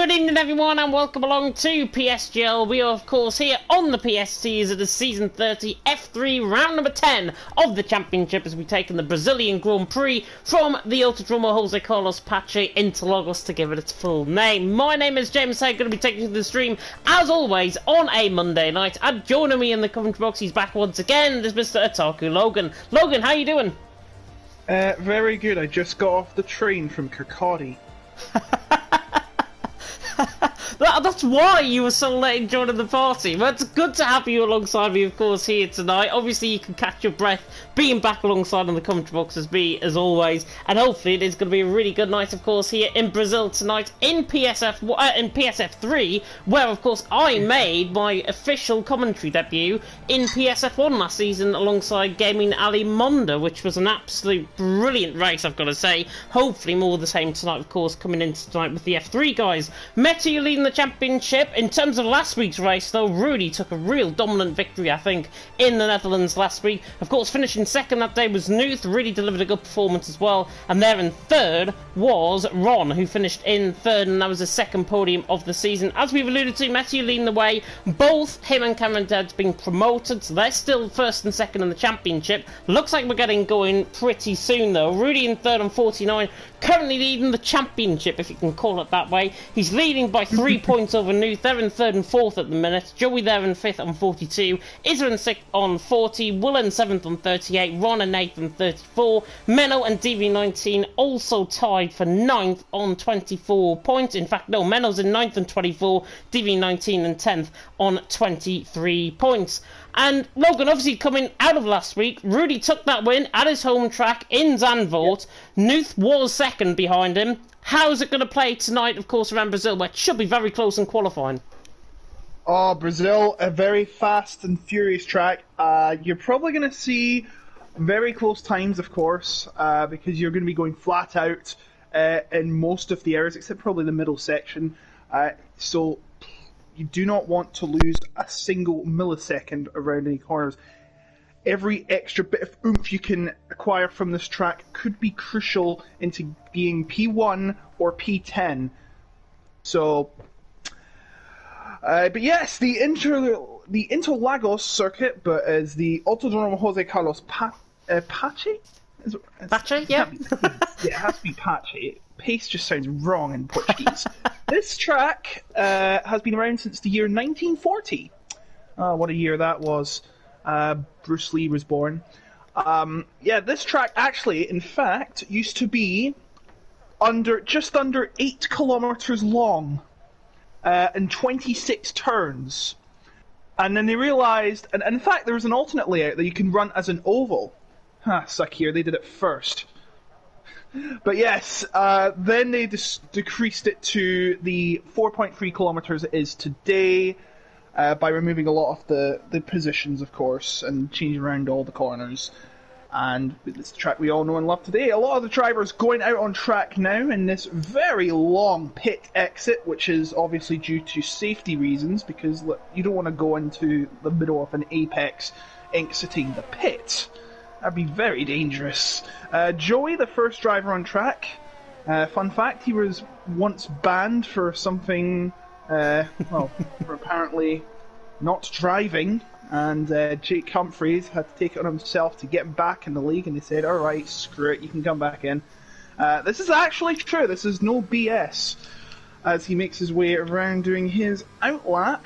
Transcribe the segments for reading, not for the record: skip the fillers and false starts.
Good evening everyone and welcome along to PSGL. We are of course here on the PST as it is season 30 F3 round number 10 of the championship as we take in the Brazilian Grand Prix from the Autodromo Jose Carlos Pache Interlagos to give it its full name. My name is James Hay, going to be taking you to the stream as always on a Monday night, and joining me in the commentary box, he's back once again, there's Mr. Otaku Logan. Logan, how you doing? Very good. I just got off the train from Kirkcaldy. That's why you were so late in joining the party. But it's good to have you alongside me, of course, here tonight. Obviously, you can catch your breath being back alongside in the commentary box as me, as always. And hopefully, it is going to be a really good night, of course, here in Brazil tonight in PSF3, where, of course, I made my official commentary debut in PSF1 last season alongside Gaming Ali Monda, which was an absolute brilliant race, I've got to say. Hopefully, more of the same tonight, of course, coming into tonight with the F3 guys. Meta, you leading the championship. In terms of last week's race, though, Rudy took a real dominant victory, I think, in the Netherlands last week. Of course, finishing second that day was Nuth, really delivered a good performance as well. And there in third was Ron, who finished in third, and that was his second podium of the season. As we've alluded to, Matthew leading the way. Both him and Cameron Dead's been promoted, so they're still first and second in the championship. Looks like we're getting going pretty soon, though. Rudy in third on 49, currently leading the championship, if you can call it that way. He's leading by 3 points over Nuth. They're in third and fourth at the minute. Joey there in fifth on 42. Izza in sixth on 40. Will in seventh on 38. Ron and Nathan 34. Menno and DV19 also tied for ninth on 24 points. In fact, no, Menno's in ninth on 24. DV19 in 10th on 23 points. And Logan, obviously coming out of last week, Rudy took that win at his home track in Zandvoort. Yep. Nuth was second behind him. How's it going to play tonight, of course, around Brazil, where it should be very close in qualifying? Oh, Brazil, a very fast and furious track. You're probably going to see very close times, of course, because you're going to be going flat out in most of the areas, except probably the middle section. So you do not want to lose a single millisecond around any corners. Every extra bit of oomph you can acquire from this track could be crucial into being P1 or P10. So, but yes, the Interlagos circuit, but as the Autodromo Jose Carlos Pache? Pache, yeah. It has to be Pache. Pace just sounds wrong in Portuguese. This track has been around since the year 1940. What a year that was. Bruce Lee was born. Yeah, this track actually, in fact, used to be just under 8 kilometers long and 26 turns. And then they realized, and in fact, there was an alternate layout that you can run as an oval. Suck here, they did it first. But yes, then they decreased it to the 4.3 kilometers it is today. By removing a lot of the positions, of course, and changing around all the corners. And with this track we all know and love today, a lot of the drivers going out on track now in this very long pit exit, which is obviously due to safety reasons, because you don't want to go into the middle of an apex exiting the pit. That'd be very dangerous. Joey, the first driver on track, fun fact, he was once banned for something... for apparently not driving, and Jake Humphreys had to take it on himself to get him back in the league, and they said, alright, screw it, you can come back in. This is actually true, this is no BS, as he makes his way around doing his outlap.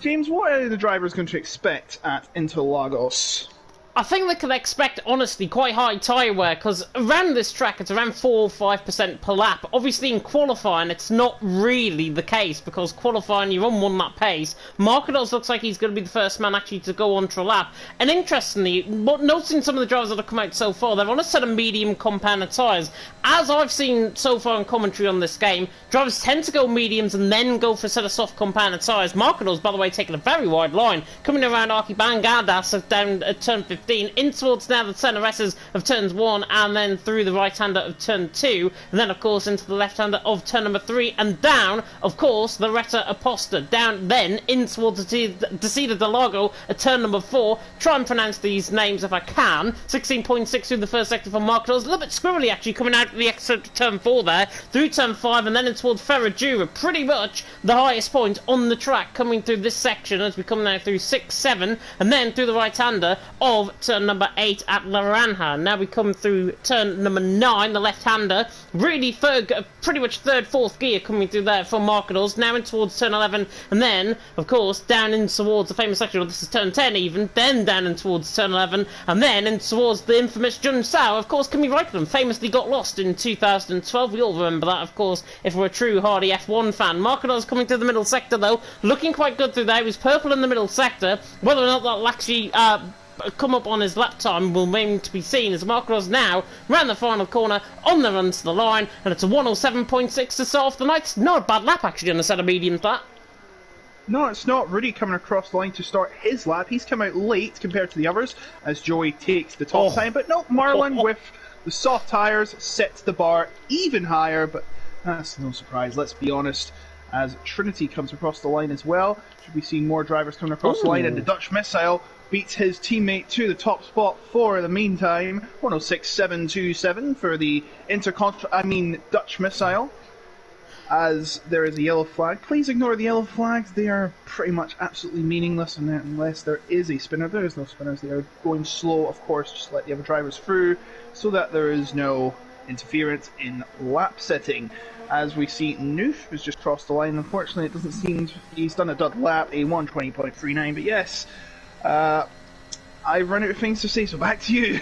James, what are the drivers going to expect at Interlagos? I think they can expect, honestly, quite high tyre wear, because around this track it's around 4 or 5% per lap. Obviously in qualifying it's not really the case, because qualifying you're on 1 lap pace. Marquinhos looks like he's going to be the first man actually to go onto a lap. And interestingly, noticing some of the drivers that have come out so far, they're on a set of medium compounded tyres. As I've seen so far in commentary on this game, drivers tend to go mediums and then go for a set of soft compounded tyres. Marquinhos, by the way, taking a very wide line, coming around Arquibangadas down at turn 15. 15, in towards now the turn arrests of turns 1, and then through the right-hander of turn 2, and then of course into the left-hander of turn number 3, and down, of course, the Retta Aposta, down then in towards the Decida de Lago at turn number 4. Try and pronounce these names if I can. 16.6 through the first sector for Marketos, a little bit squirrely actually coming out of the exit of turn 4 there, through turn 5, and then in towards Ferradura, pretty much the highest point on the track coming through this section as we come now through 6, 7, and then through the right-hander of turn number 8 at Laranja. Now we come through turn number 9, the left-hander, really pretty much third, fourth gear coming through there for Marketos, now in towards turn 11, and then, of course, down in towards the famous section, this is turn 10 even, then down in towards turn 11, and then in towards the infamous Jun Sao. Of course, Kimi Räikkönen famously got lost in 2012, we all remember that, of course, if we're a true hardy F1 fan. Marketos coming through the middle sector though, looking quite good through there. He was purple in the middle sector. Whether or not that'll actually come up on his lap time will remain to be seen, as Marketos now round the final corner on the run to the line, and it's a 107.6 to start off the night. It's not a bad lap actually on a set of mediums, that. No, it's not. Rudy coming across the line to start his lap. He's come out late compared to the others as Joey takes the top time, but no, Marlon with the soft tyres sets the bar even higher, but that's no surprise, let's be honest, as Trinity comes across the line as well. Should be seeing more drivers coming across the line, and the Dutch Missile beats his teammate to the top spot for the meantime. 106.727 for the Dutch Missile. As there is a yellow flag. Please ignore the yellow flags. They are pretty much absolutely meaningless unless there is a spinner. There is no spinners. They are going slow, of course, just let the other drivers through so that there is no interference in lap setting. As we see, Noof has just crossed the line. Unfortunately, it doesn't seem he's done a dud lap, a 120.39. But yes, I've run out of things to say, so back to you.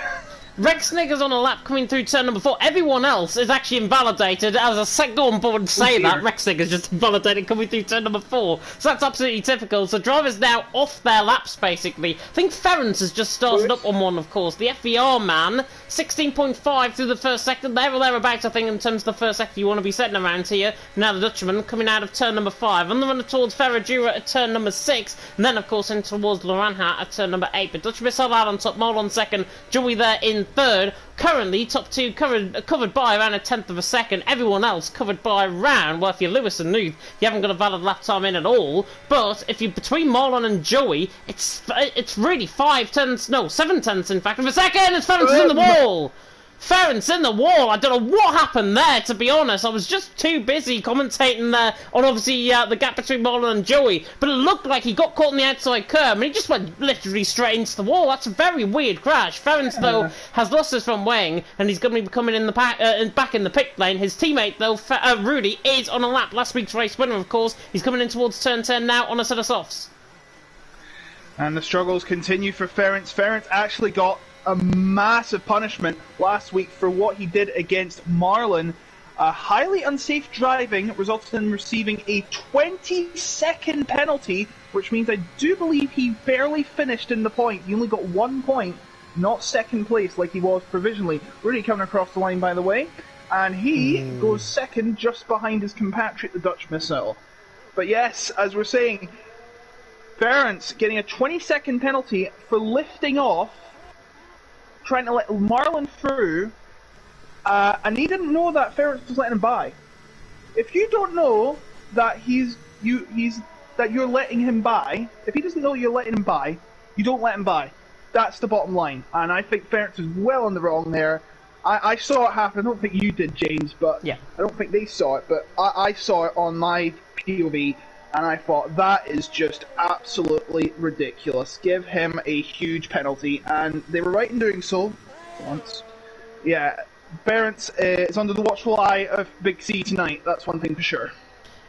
Rex Sniggers on a lap coming through turn number 4. Everyone else is actually invalidated. As a second on board and say that, Rex Sniggers just invalidated coming through turn number 4. So that's absolutely typical. So drivers now off their laps, basically. I think Ferrance has just started up on one, of course. The FVR man, 16.5 through the first sector. There or thereabouts, I think, in terms of the first sector you want to be setting around here. Now the Dutchman coming out of turn number 5. On the run towards Ferradura at turn number 6. And then, of course, in towards Laranja at turn number 8. But Dutch Missile out on top, Marlon second, Joey there in third. Currently, top 2 covered by around a tenth of a second. Everyone else covered by around, well, if you're Lewis and Nuth, you haven't got a valid lap time in at all. But if you're between Marlon and Joey, it's really 7 tenths in fact of a second. It's Ferrance in the wall. Ferrance in the wall. I don't know what happened there, to be honest. I was just too busy commentating there on obviously the gap between Marlon and Joey, but it looked like he got caught in the outside curb and he just went literally straight into the wall. That's a very weird crash. Ferrance though has lost his front wing and he's going to be coming in the back in the pit lane. His teammate though, Rudy, is on a lap. Last week's race winner, of course. He's coming in towards turn 10 now on a set of softs. And the struggles continue for Ferrance. Ferrance actually got a massive punishment last week for what he did against Marlon. Highly unsafe driving resulted in receiving a 20-second penalty, which means I do believe he barely finished in the point. He only got 1 point, not second place like he was provisionally. Really coming across the line, by the way. And he goes second just behind his compatriot, the Dutch Missile. But yes, as we're saying, Ferrance getting a 20-second penalty for lifting off, trying to let Marlon through, and he didn't know that Ferrance was letting him by. If you don't know that that you're letting him by, if he doesn't know you're letting him by, you don't let him by. That's the bottom line, and I think Ferrance is well on the wrong there. I saw it happen. I don't think you did, James, but yeah. I don't think they saw it, but I saw it on my POV. And I thought, that is just absolutely ridiculous. Give him a huge penalty. And they were right in doing so. Once. Yeah, Ferrance is under the watchful eye of Big C tonight. That's one thing for sure.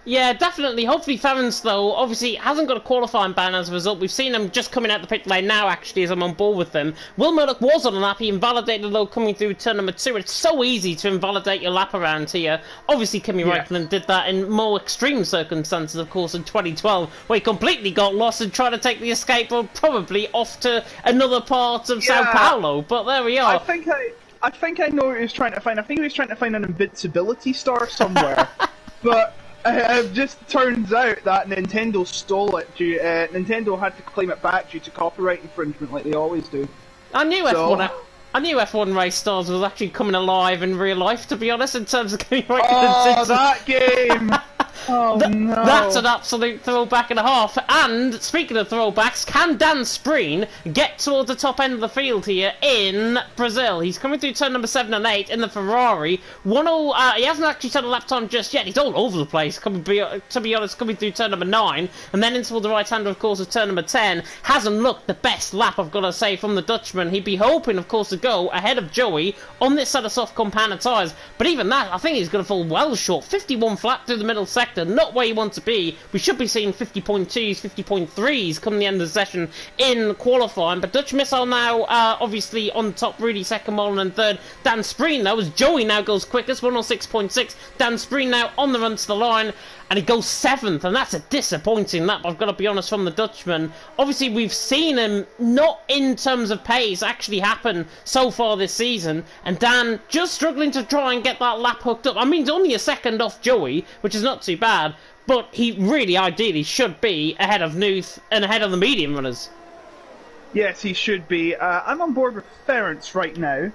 Yeah, definitely. Hopefully Ferrance, though, obviously hasn't got a qualifying ban as a result. We've seen him just coming out the pit lane now, actually, as I'm on board with them. Will Murdoch was on a lap. He invalidated, though, coming through turn number 2. It's so easy to invalidate your lap around here. Obviously, Kimi Räikkönen did that in more extreme circumstances, of course, in 2012, where he completely got lost and tried to take the escape road probably off to another part of Sao Paulo. But there we are. I think I know what he was trying to find. I think he was trying to find an invincibility star somewhere. But it just turns out that Nintendo stole it. Nintendo had to claim it back due to copyright infringement, like they always do. I knew So- F1. I knew F1 Race Stars was actually coming alive in real life, to be honest, in terms of getting right Oh, that game! Oh no! That's an absolute throwback and a half. And speaking of throwbacks, can Dan Spreen get towards the top end of the field here in Brazil? He's coming through turn number 7 and 8 in the Ferrari. He hasn't actually done a lap time just yet. He's all over the place, to be honest, coming through turn number 9. And then into the right-hander, of course, of turn number 10. Hasn't looked the best lap, I've got to say, from the Dutchman. He'd be hoping, of course, to go ahead of Joey on this set of soft compounded tyres. But even that, I think he's going to fall well short. 51 flat through the middle sector. Not where you want to be. We should be seeing 50.2s, 50.3s come the end of the session in qualifying. But Dutch Missile now obviously on top. Rudy second, Mullen and third. Dan Spreen though, as Joey now goes quickest, 106.6. Dan Spreen now on the run to the line. And he goes 7th, and that's a disappointing lap, I've got to be honest, from the Dutchman. Obviously, we've seen him, not in terms of pace, actually happen so far this season. And Dan just struggling to try and get that lap hooked up. I mean, he's only a second off Joey, which is not too bad. But he really, ideally, should be ahead of Nuth and ahead of the medium runners. Yes, he should be. I'm on board with Ference right now.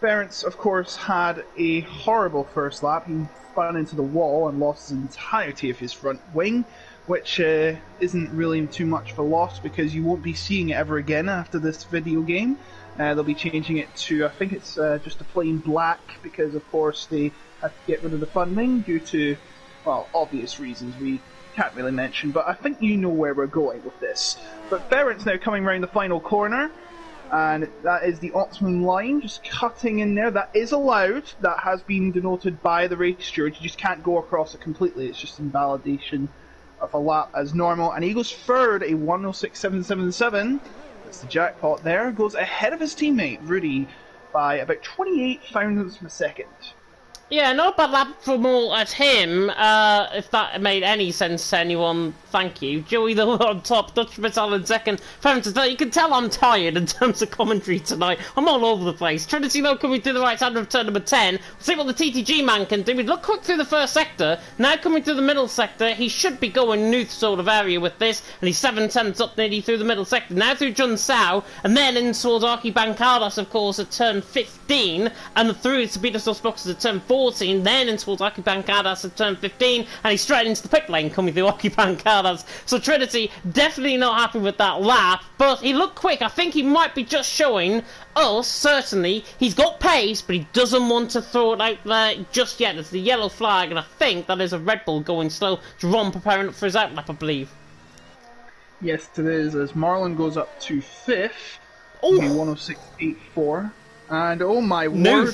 Ference, of course, had a horrible first lap. He spun into the wall and lost the entirety of his front wing, which isn't really too much of a loss because you won't be seeing it ever again after this video game. They'll be changing it to, I think it's just a plain black because, of course, they have to get rid of the funding due to, well, obvious reasons we can't really mention, but I think you know where we're going with this. But Ference now coming around the final corner. And that is the optimum line, just cutting in there. That is allowed. That has been denoted by the race steward. You just can't go across it completely. It's just invalidation of a lap as normal. And he goes third, a 106.777. That's the jackpot there. Goes ahead of his teammate, Rudy, by about 28 thousandths of a second. Yeah, not a bad lap from all at him, if that made any sense to anyone, thank you. Joey though on top, Dutch Missile in second. You can tell I'm tired in terms of commentary tonight. I'm all over the place. Trinity though coming through the right hand of turn number 10. We'll see what the TTG man can do. We look quick through the first sector, now coming through the middle sector. He should be going Nuth sort of area with this, and he's 7/10 up nearly through the middle sector. Now through Jun Sao, and then in towards Archie Bancadas, of course, at turn 15, and through to Beatles Boxes at turn 14, then in towards Aki Bancadas at turn 15, and he's straight into the pit lane coming through Aki Bancadas. So Trinity definitely not happy with that lap, but he looked quick. I think he might be just showing us, certainly, he's got pace, but he doesn't want to throw it out there just yet. It's the yellow flag, and I think that is a Red Bull going slow. It's Ron preparing for his outlap, I believe. Yes, it is, as Marlon goes up to 5th, 106.84, and oh my word,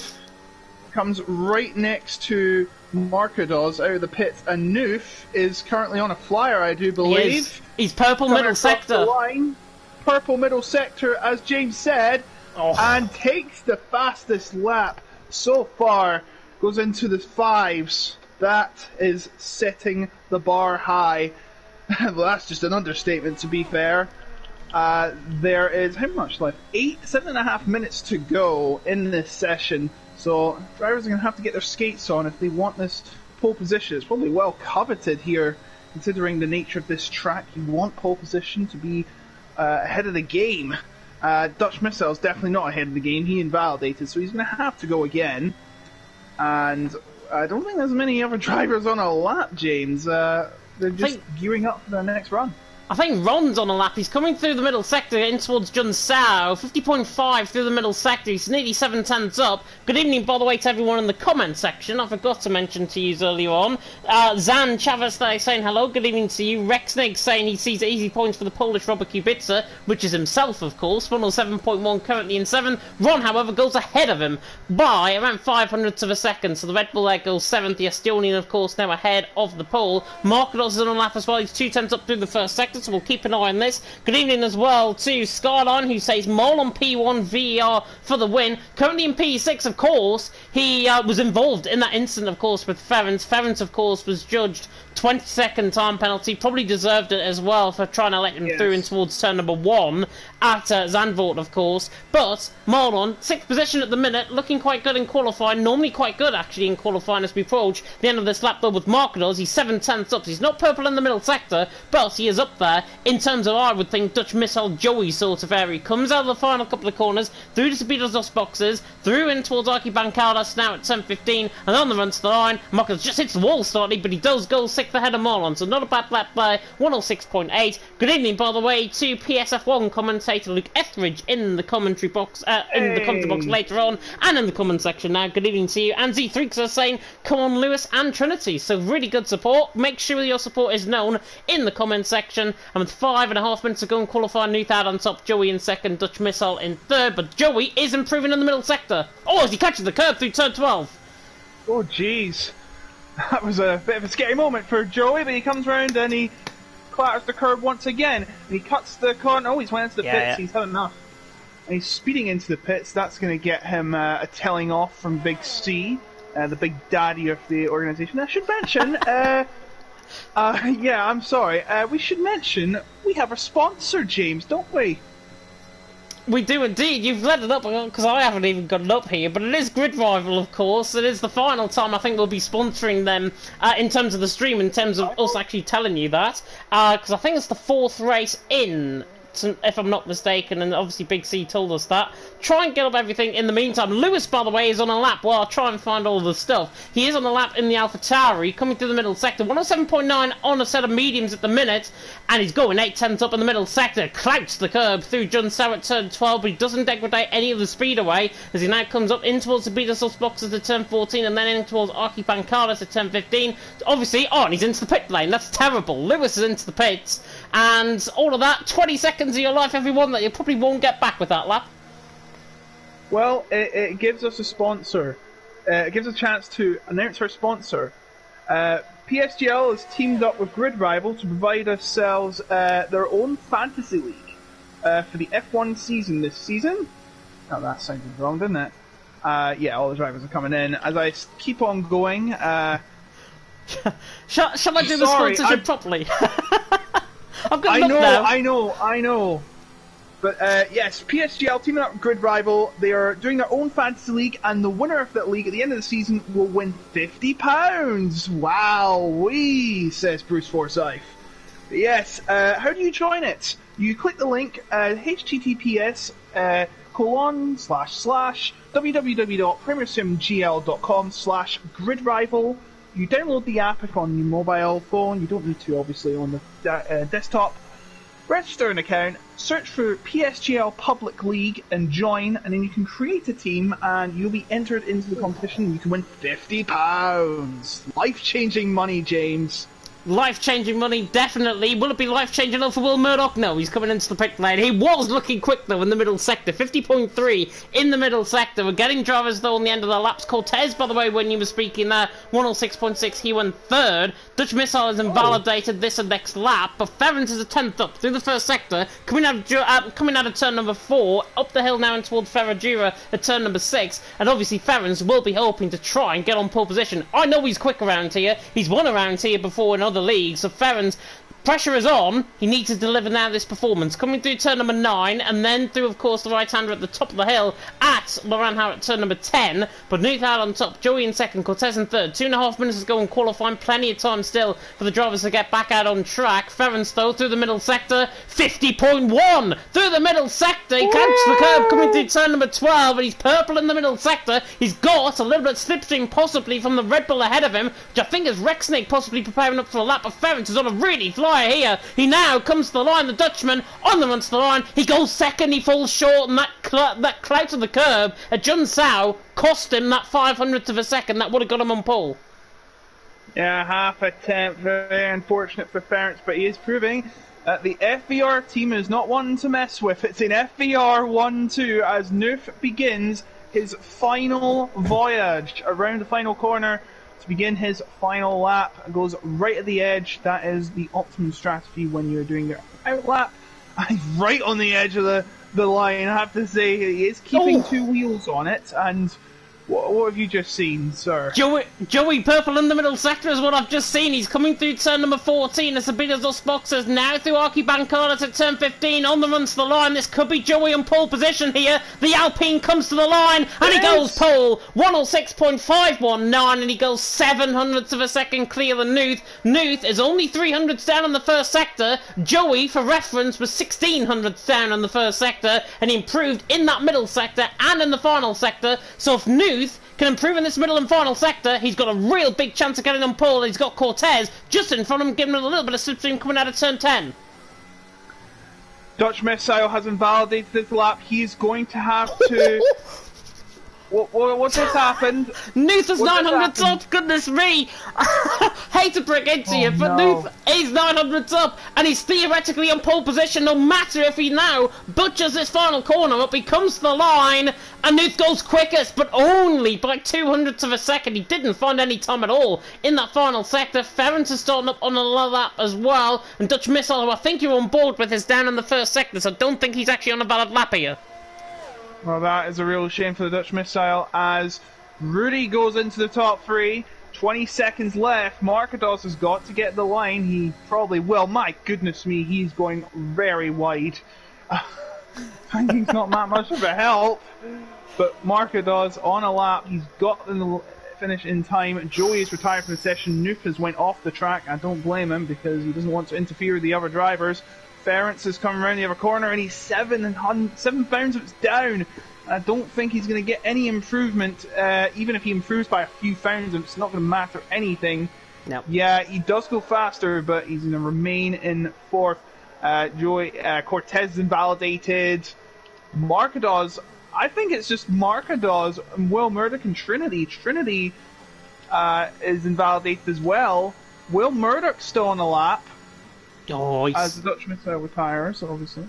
comes right next to Markados out of the pits, and Noof is currently on a flyer, I do believe. He's purple middle sector. Line, purple middle sector, as James said, and takes the fastest lap so far, goes into the 5s. That is setting the bar high. Well, that's just an understatement, to be fair. There is, how much left? 7.5 minutes to go in this session. So drivers are going to have to get their skates on if they want this pole position. It's probably well coveted here, considering the nature of this track. You want pole position to be ahead of the game. Dutch Missile's definitely not ahead of the game. He invalidated, so he's going to have to go again. And I don't think there's many other drivers on a lap, James. They're just gearing up for their next run. I think Ron's on a lap. He's coming through the middle sector in towards Jun Sao. 50.5 through the middle sector. He's nearly 7/10 up. Good evening, by the way, to everyone in the comment section. I forgot to mention to you earlier on. Zan Chavez there saying hello. Good evening to you. Rexnig saying he sees easy points for the Polish Robert Kubica, which is himself, of course. 107.1 currently in 7th. Ron, however, goes ahead of him by around 500ths of a second. So the Red Bull there goes 7th. The Estonian, of course, now ahead of the pole. Markados is on a lap as well. He's 2/10 up through the first sector. So we'll keep an eye on this. Good evening as well to Skyline, who says Mole on P1 VER for the win. Currently in P6, of course. He was involved in that incident, of course, with Ference. Ference, of course, was judged 20-second time penalty. Probably deserved it as well for trying to let him through in towards turn number 1 at Zandvoort, of course. But Marlon, 6th position at the minute, looking quite good in qualifying. Normally quite good, actually, in qualifying as we approach the end of this lap, though, with markers. He's 7/10 up. He's not purple in the middle sector, but he is up there in terms of, I would think, Dutch Missile Joey sort of area. He comes out of the final couple of corners, through to Speedos boxes, through in towards Archie Bancadas now at 10:15, and on the run to the line, Marcus just hits the wall slightly, but he does go 6th ahead of Marlon, so not a bad lap by 106.8. Good evening, by the way, to PSF1 commentator Luke Etheridge in the commentary box, in the commentary box later on, and in the comment section now. Good evening to you. And Z3 are saying, come on, Lewis and Trinity. So really good support. Make sure your support is known in the comment section. And with 5.5 minutes to go in qualifying, Newthad on top, Joey in second, Dutch Missile in third, but Joey is improving in the middle sector. Oh, as he catches the curb through turn 12. Oh, jeez. That was a bit of a scary moment for Joey, but he comes round and he clatters the curb once again. And he cuts the corner. Oh, he's went into the pits. Yeah. He's had enough. And he's speeding into the pits. That's going to get him a telling off from Big C, the big daddy of the organisation. I should mention, yeah, I'm sorry. We should mention we have a sponsor, James, don't we? We do indeed. You've led it up because I haven't even got it up here, but it is Grid Rival, of course. It is the final time I think we'll be sponsoring them in terms of the stream, in terms of us actually telling you that, because I think it's the 4th race in, if I'm not mistaken, and obviously Big C told us that. Try and get up everything in the meantime. Lewis, by the way, is on a lap while I try and find all the stuff. He is on a lap in the AlphaTauri, coming through the middle sector. 107.9 on a set of mediums at the minute, and he's going 8/10 up in the middle sector. Clouts the curb through John Sow at turn 12, but he doesn't degrade any of the speed away, as he now comes up in towards the Beatles boxes at turn 14, and then in towards Archie Bancadas at turn 15. Obviously, and he's into the pit lane. That's terrible. Lewis is into the pits, and all of that, 20 seconds of your life, everyone, that you probably won't get back with that lap. Well, it gives us a sponsor. It gives us a chance to announce our sponsor. PSGL has teamed up with Grid Rival to provide ourselves their own fantasy league for the F1 season this season. Oh, that sounded wrong, didn't it? Yeah, all the drivers are coming in. As I keep on going... shall I do the sponsorship properly? I've got I know. But yes, PSGL teaming up with Grid Rival. They are doing their own fantasy league, and the winner of that league at the end of the season will win £50. Wow-wee, says Bruce Forsyth. But yes, how do you join it? You click the link, https://www.premiersimgl.com/gridrival. You download the app if on your mobile phone. You don't need to, obviously, on the desktop. Register an account, search for PSGL Public League and join, and then you can create a team and you'll be entered into the competition and you can win £50. Life-changing money, James. Life-changing money, definitely. Will it be life-changing enough for Will Murdoch? No, he's coming into the pit lane. He was looking quick, though, in the middle sector. 50.3 in the middle sector. We're getting drivers, though, on the end of the laps. Cortez, by the way, when you were speaking there, 106.6, he went third. Dutch Missile has invalidated this and next lap, but Ferrens is a 10th up through the first sector, coming out of turn number 4, up the hill now and towards Ferradura at turn number 6, and obviously Ferrens will be hoping to try and get on pole position. I know he's quick around here. He's won around here before in other leagues, so Ferrens, pressure is on. He needs to deliver now this performance. Coming through turn number 9, and then through, of course, the right-hander at the top of the hill at Laurent Howard at turn number 10. But Newthal on top, Joey in second, Cortez in third. 2.5 minutes to go in qualifying. Plenty of time still for the drivers to get back out on track. Ferrens, though, through the middle sector. 50.1 through the middle sector. He catches the curve coming through turn number 12, and he's purple in the middle sector. He's got a little bit of slipstream possibly from the Red Bull ahead of him, which I think is Rexnake possibly preparing up for a lap. But Ferrens is on a really flyer here. He now comes to the line, the Dutchman on the run to the line. He goes second, he falls short, and that clout of the curb at Jun Sao cost him that 500th of a second. That would have got him on pole. Yeah, half a tenth. Very unfortunate for Ferrens, but he is proving that the FVR team is not one to mess with. It's in FVR 1-2 as Noof begins his final voyage around the final corner to begin his final lap. Goes right at the edge. That is the optimum strategy when you're doing your out lap. He's right on the edge of the line. I have to say, he is keeping two wheels on it, and What have you just seen, sir? Joey Purple in the middle sector is what I've just seen. He's coming through turn number 14 as the Beatles boxers now through Archie Bancadas at turn 15 on the run to the line. This could be Joey on pole position here. The Alpine comes to the line and he goes pole 106.519 and he goes 700ths of a second clear than Nuth. Nuth is only 300ths down on the first sector. Joey, for reference, was 1600ths down on the first sector and he improved in that middle sector and in the final sector. So if Nuth can improve in this middle and final sector, he's got a real big chance of getting on pole. He's got Cortez just in front of him, giving him a little bit of slipstream coming out of turn 10. Dutch Missile has invalidated this lap. He's going to have to... What's just happened? Nuth is 900ths up, goodness me! Hate to break into you, but Nuth is 900ths up, and he's theoretically in pole position, no matter if he now butchers this final corner up, he comes to the line, and Nuth goes quickest, but only by 200ths of a second. He didn't find any time at all in that final sector. Ferrance is starting up on another lap as well, and Dutch Missile, who I think you're on board with, is down in the first sector, so I don't think he's actually on a valid lap here. Well, that is a real shame for the Dutch Missile as Rudy goes into the top three. 20 seconds left. Marcados has got to get the line. He probably will. My goodness me, he's going very wide. And he's not that much of a help. But Marcados on a lap. He's got the finish in time. Joey is retired from the session. Nuke has went off the track. I don't blame him because he doesn't want to interfere with the other drivers. Ferrance is coming around the other corner and he's 7 thousandths down. I don't think he's going to get any improvement. Even if he improves by a few thousandths, it's not going to matter anything. No. Yeah, he does go faster, but he's going to remain in fourth. Cortez is invalidated. Marcados, I think it's just Marcados and Will Murdoch and Trinity. Trinity is invalidated as well. Will Murdoch's still on the lap. Oh, as the Dutch Missile retires, obviously.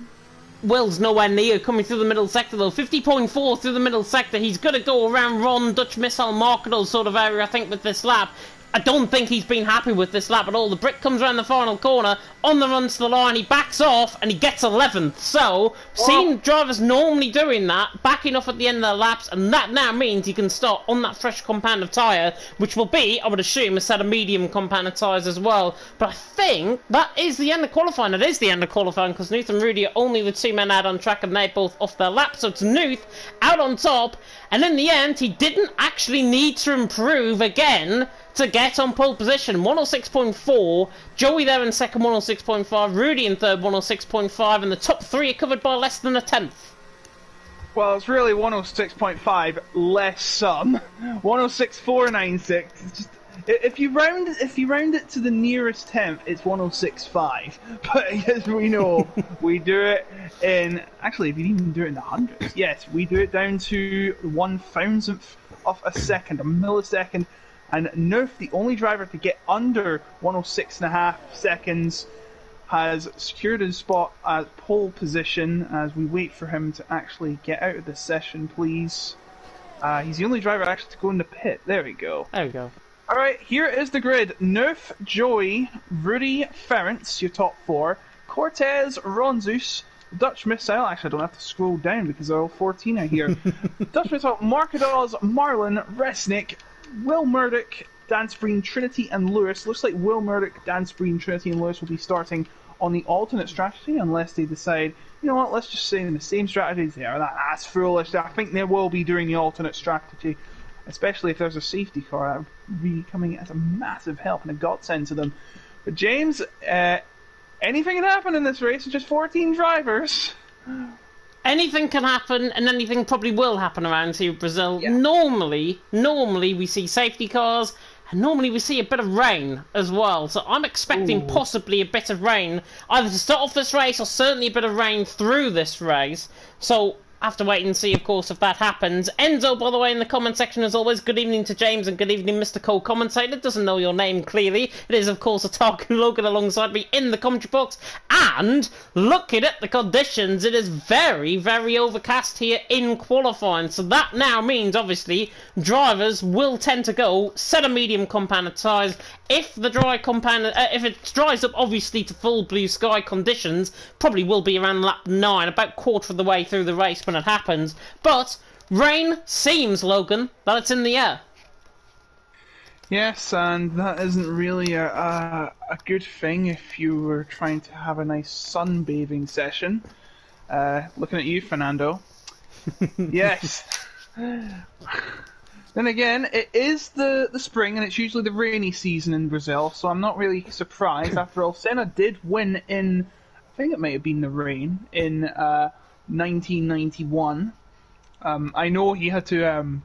Will's nowhere near coming through the middle sector though. 50.4 through the middle sector. He's going to go around Ron, Dutch Missile, Marcados sort of area, I think, with this lap. I don't think he's been happy with this lap at all. The Brit comes around the final corner, on the run to the line, he backs off, and he gets 11th. So, seeing drivers normally doing that, backing off at the end of their laps, and that now means he can start on that fresh compound of tyre, which will be, I would assume, a set of medium compound of tyres as well. But I think that is the end of qualifying. It is the end of qualifying, because Nuth and Rudy are only the two men out on track, and they're both off their laps. So it's Nuth out on top, and in the end, he didn't actually need to improve again to get on pole position. 106.4, Joey there in second, 106.5, Rudy in third, 106.5, and the top three are covered by less than a tenth. Well, it's really 106.5 less some. 106.496. It's just, if you round it to the nearest tenth, it's 106.5. But as we know, we do it in, actually, if you even do it in the hundreds, yes, we do it down to 1,000th of a second, a millisecond. And Nuth, the only driver to get under 106.5 seconds, has secured his spot at pole position as we wait for him to actually get out of the session, please. He's the only driver actually to go in the pit. There we go. There we go. Alright, here is the grid. Nuth, Joey, Rudy, Ferrance, your top four. Cortez, Ronzus, Dutch Missile. Actually, I don't have to scroll down because they're all 14 out here. Dutch Missile, Marcados, Marlin, Resnick, Will Murdoch, Dansbreen, Trinity and Lewis. Looks like Will Murdoch, Dansbreen, Trinity and Lewis will be starting on the alternate strategy unless they decide, you know what, let's just stay in the same strategy. That's foolish. I think they will be doing the alternate strategy, especially if there's a safety car. That would be coming as a massive help and a godsend to them. But James, anything can happen in this race. It's just 14 drivers. Anything can happen, and anything probably will happen around here in Brazil. Yeah. Normally we see safety cars, and normally we see a bit of rain as well. So I'm expecting possibly a bit of rain, either to start off this race, or certainly a bit of rain through this race. So I have to wait and see, of course, if that happens. Enzo, by the way, in the comment section, as always, good evening to James, and good evening, Mr. Co-Commentator. Doesn't know your name, clearly. It is, of course, a Tarkin Logan alongside me in the commentary box. And, looking at the conditions, it is very, very overcast here in qualifying. So that now means, obviously, drivers will tend to go set a medium compound of tyres. If the dry compound, if it dries up, obviously, to full blue sky conditions, probably will be around lap 9, about quarter of the way through the race when it happens. But rain seems, Logan, that it's in the air. Yes, and that isn't really a good thing if you were trying to have a nice sunbathing session. Looking at you, Fernando. Yes. Then again, it is the spring, and it's usually the rainy season in Brazil, so I'm not really surprised. After all, Senna did win in, I think it may have been the rain, in 1991. I know he had to,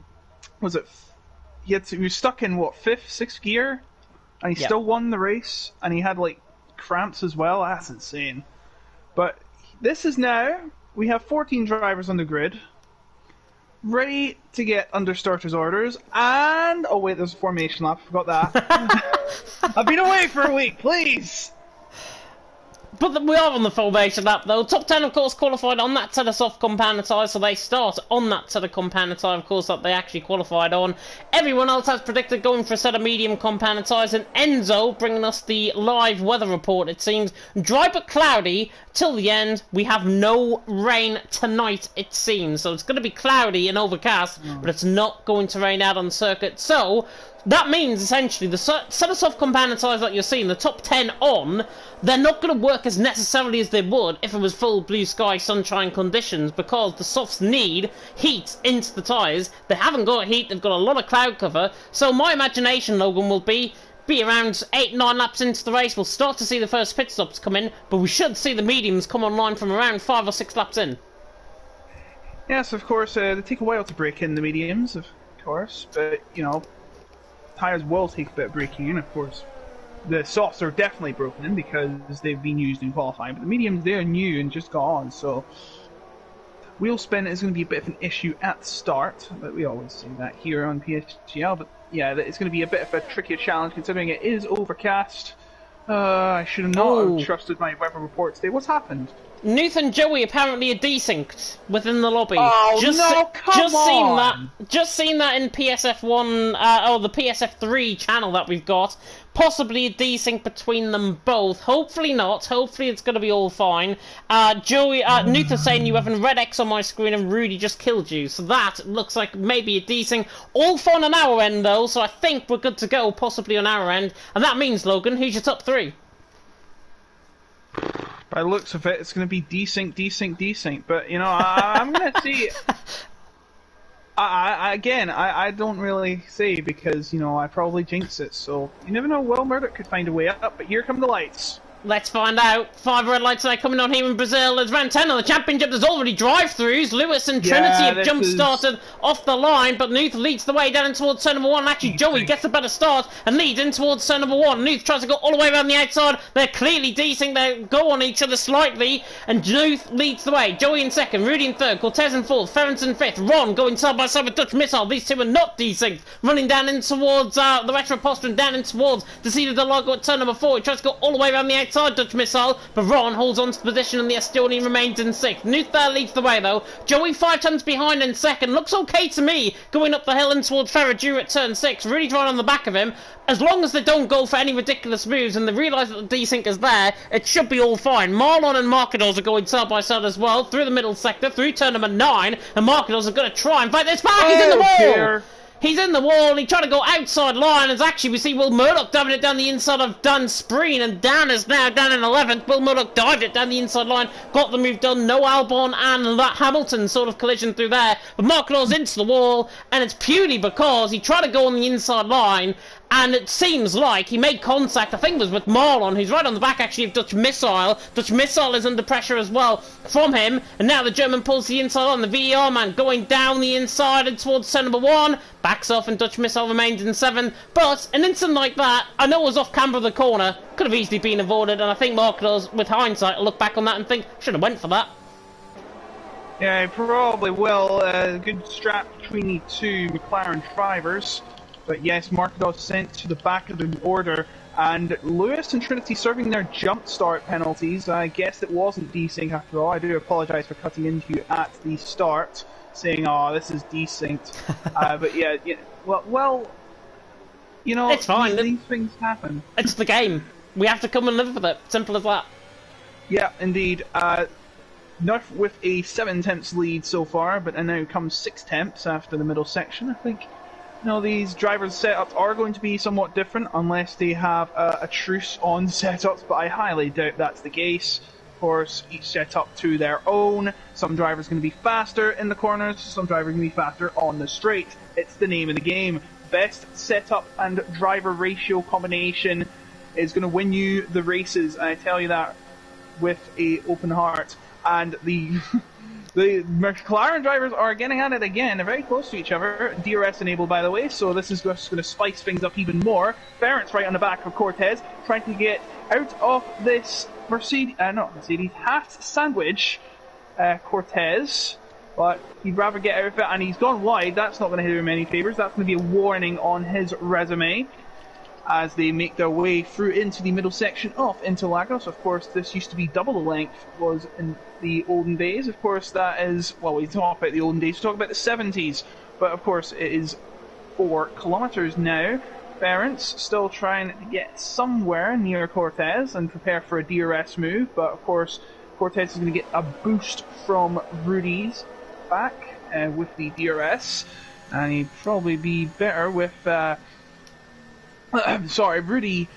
he was stuck in, what, 5th, 6th gear? And he still won the race, and he had, like, cramps as well. That's insane. But this is now, we have 14 drivers on the grid, ready to get under starters orders, and... Oh wait, there's a formation lap, I forgot that. I've been away for a week, please! But we are on the formation lap, though. Top 10, of course, qualified on that set of soft compound tyres, so they start on that set of compound tyre, of course, that they actually qualified on. Everyone else has predicted going for a set of medium compound tyres, and Enzo bringing us the live weather report, it seems. Dry but cloudy till the end. We have no rain tonight, it seems. So it's going to be cloudy and overcast, but it's not going to rain out on the circuit. So that means, essentially, the set of soft compound tyres that you're seeing, the top 10 on, they're not going to work as necessarily as they would if it was full blue sky sunshine conditions, because the softs need heat into the tyres. They haven't got heat, they've got a lot of cloud cover. So my imagination, Logan, will be around 8-9 laps into the race. We'll start to see the first pit stops come in, but we should see the mediums come online from around 5 or 6 laps in. Yes, of course, they take a while to break in, the mediums, of course, but, you know, tyres will take a bit of breaking in, of course. The softs are definitely broken in because they've been used in qualifying, but the mediums, they're new and just gone, so wheel spin is going to be a bit of an issue at the start, but we always say that here on PSGL, but yeah, it's going to be a bit of a trickier challenge considering it is overcast. I should have not trusted my weather report today. What's happened? Nuth and Joey apparently are desynced within the lobby. Oh no! Come on! Just seen that in PSF1, or the PSF3 channel that we've got. Possibly a desync between them both. Hopefully not. Hopefully it's going to be all fine. Nuth is saying you have a red X on my screen and Rudy just killed you. So that looks like maybe a desync. All fine on our end though, so I think we're good to go, possibly on our end. And that means, Logan, who's your top 3? By the looks of it, it's going to be desync, desync, desync. But, you know, I'm going to see... I don't really say because, you know, I probably jinx it. So, you never know, Will Murdoch could find a way up, but here come the lights. Let's find out. 5 red lights are coming on here in Brazil. As round 10 of the championship, there's already drive-throughs. Lewis and Trinity have jump-started off the line, but Nuth leads the way down in towards turn number 1. Actually, Joey gets a better start and leads in towards turn number 1. Nuth tries to go all the way around the outside. They're clearly desync. They go on each other slightly, and Nuth leads the way. Joey in second, Rudy in third, Cortez in fourth, Ference in fifth, Ron going side by side with Dutch Missile. These two are not desynced. Running down in towards the retro poster and down in towards the seat of the logo at turn number 4. He tries to go all the way around the outside, Dutch Missile. But Ron holds on to the position and the Estonian remains in 6th. Nuth there leads the way though. Joey 5 tenths behind in 2nd. Looks okay to me going up the hill and towards Ferradew at turn 6. Really right on the back of him. As long as they don't go for any ridiculous moves and they realise that the desync is there, it should be all fine. Marlon and Marcados are going side by side as well through the middle sector, through turn number 9. And Marcados are going to try and fight this back. He's in the wall! Dear. He's in the wall, and he tried to go outside line, as actually we see Will Murdoch diving it down the inside of Dan Spreen, and Dan is now down in 11th. Will Murdoch dived it down the inside line, got the move done. No Albon and Hamilton sort of collision through there, but Marcados into the wall, and it's purely because he tried to go on the inside line, and it seems like he made contact, I think it was with Marlon, who's right on the back actually of Dutch Missile. Dutch Missile is under pressure as well from him, and now the German pulls the inside on. The VER man going down the inside and towards turn number 1, backs off and Dutch Missile remains in 7. But an incident like that, I know it was off camber of the corner, could have easily been avoided, and I think Marcados, with hindsight, will look back on that and think, should have went for that. Yeah, probably will. Good strap between the two McLaren drivers. But yes, Marcados sent to the back of the order, and Lewis and Trinity serving their jump start penalties. I guess it wasn't desync after all. I do apologise for cutting into you at the start, saying, "Oh, this is desynced." But yeah, well, you know, it's fine. These things happen. It's the game. We have to come and live with it. Simple as that. Yeah, indeed. Nerf with a 7 tenths lead so far, but now comes 6 tenths after the middle section. I think these drivers' setups are going to be somewhat different unless they have a truce on setups, but I highly doubt that's the case. Of course, each setup to their own. Some drivers are going to be faster in the corners, some drivers are going to be faster on the straight. It's the name of the game. Best setup and driver ratio combination is going to win you the races, and I tell you that with a open heart. And the the McLaren drivers are getting at it again. They're very close to each other. DRS enabled, by the way, so this is just going to spice things up even more. Ferrant's right on the back of Cortez, trying to get out of this Haas sandwich. Cortez, but he'd rather get out of it, and he's gone wide. That's not going to do him any favours. That's going to be a warning on his resume as they make their way through into the middle section of Interlagos. Of course, this used to be double the length was in the olden days. Of course, that is, well, we talk about the olden days, we talk about the 70s, but of course it is 4 kilometers now. Ferrant's still trying to get somewhere near Cortez and prepare for a DRS move, but of course Cortez is going to get a boost from Rudy's back with the DRS, and he'd probably be better with Rudy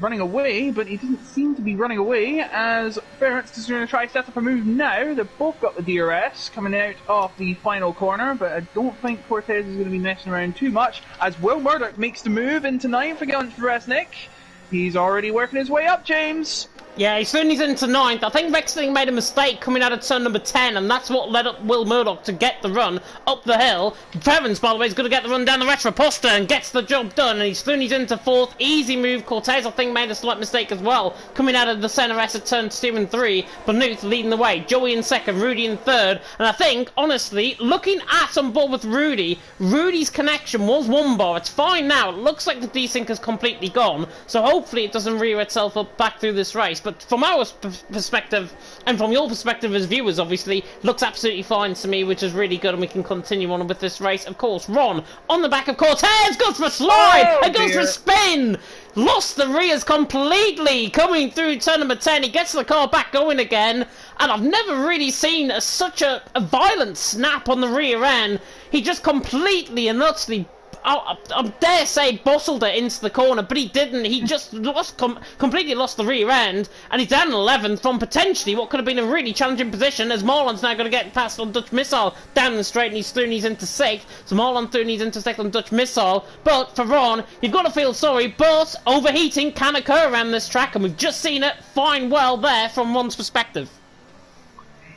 running away, but he doesn't seem to be running away as Ferrant is going to try to set up a move now. They've both got the DRS coming out of the final corner, but I don't think Cortez is going to be messing around too much as Will Murdoch makes the move into 9th against Resnick. He's already working his way up, James. Yeah, he's into 9th. I think Vexling made a mistake coming out of turn number 10, and that's what led up Will Murdoch to get the run up the hill. Ferrans, by the way, is going to get the run down the Retroposta and gets the job done, and he's into 4th. Easy move. Cortez, I think, made a slight mistake as well, coming out of the centre S at turn 2 and 3. Benoot leading the way. Joey in 2nd, Rudy in 3rd. And I think, honestly, looking at on board with Rudy, Rudy's connection was 1 bar. It's fine now. It looks like the desync is completely gone, so hopefully it doesn't rear itself up back through this race. But from our perspective, and from your perspective as viewers, obviously, looks absolutely fine to me, which is really good, and we can continue on with this race. Of course, Ron, on the back of Cortez, goes for a slide, and goes for a spin! Lost the rears completely, coming through turn number 10, he gets the car back going again, and I've never really seen such a violent snap on the rear end. He just completely and utterly, I dare say, bustled it into the corner, but he didn't. He just completely lost the rear end, and he's down 11th from potentially what could have been a really challenging position, as Marlon's now going to get past on Dutch Missile down the straight, and he's through and he's into 6th. So Marlon through and he's into 6th on Dutch Missile. But for Ron, you've got to feel sorry, but overheating can occur around this track, and we've just seen it fine well there from Ron's perspective.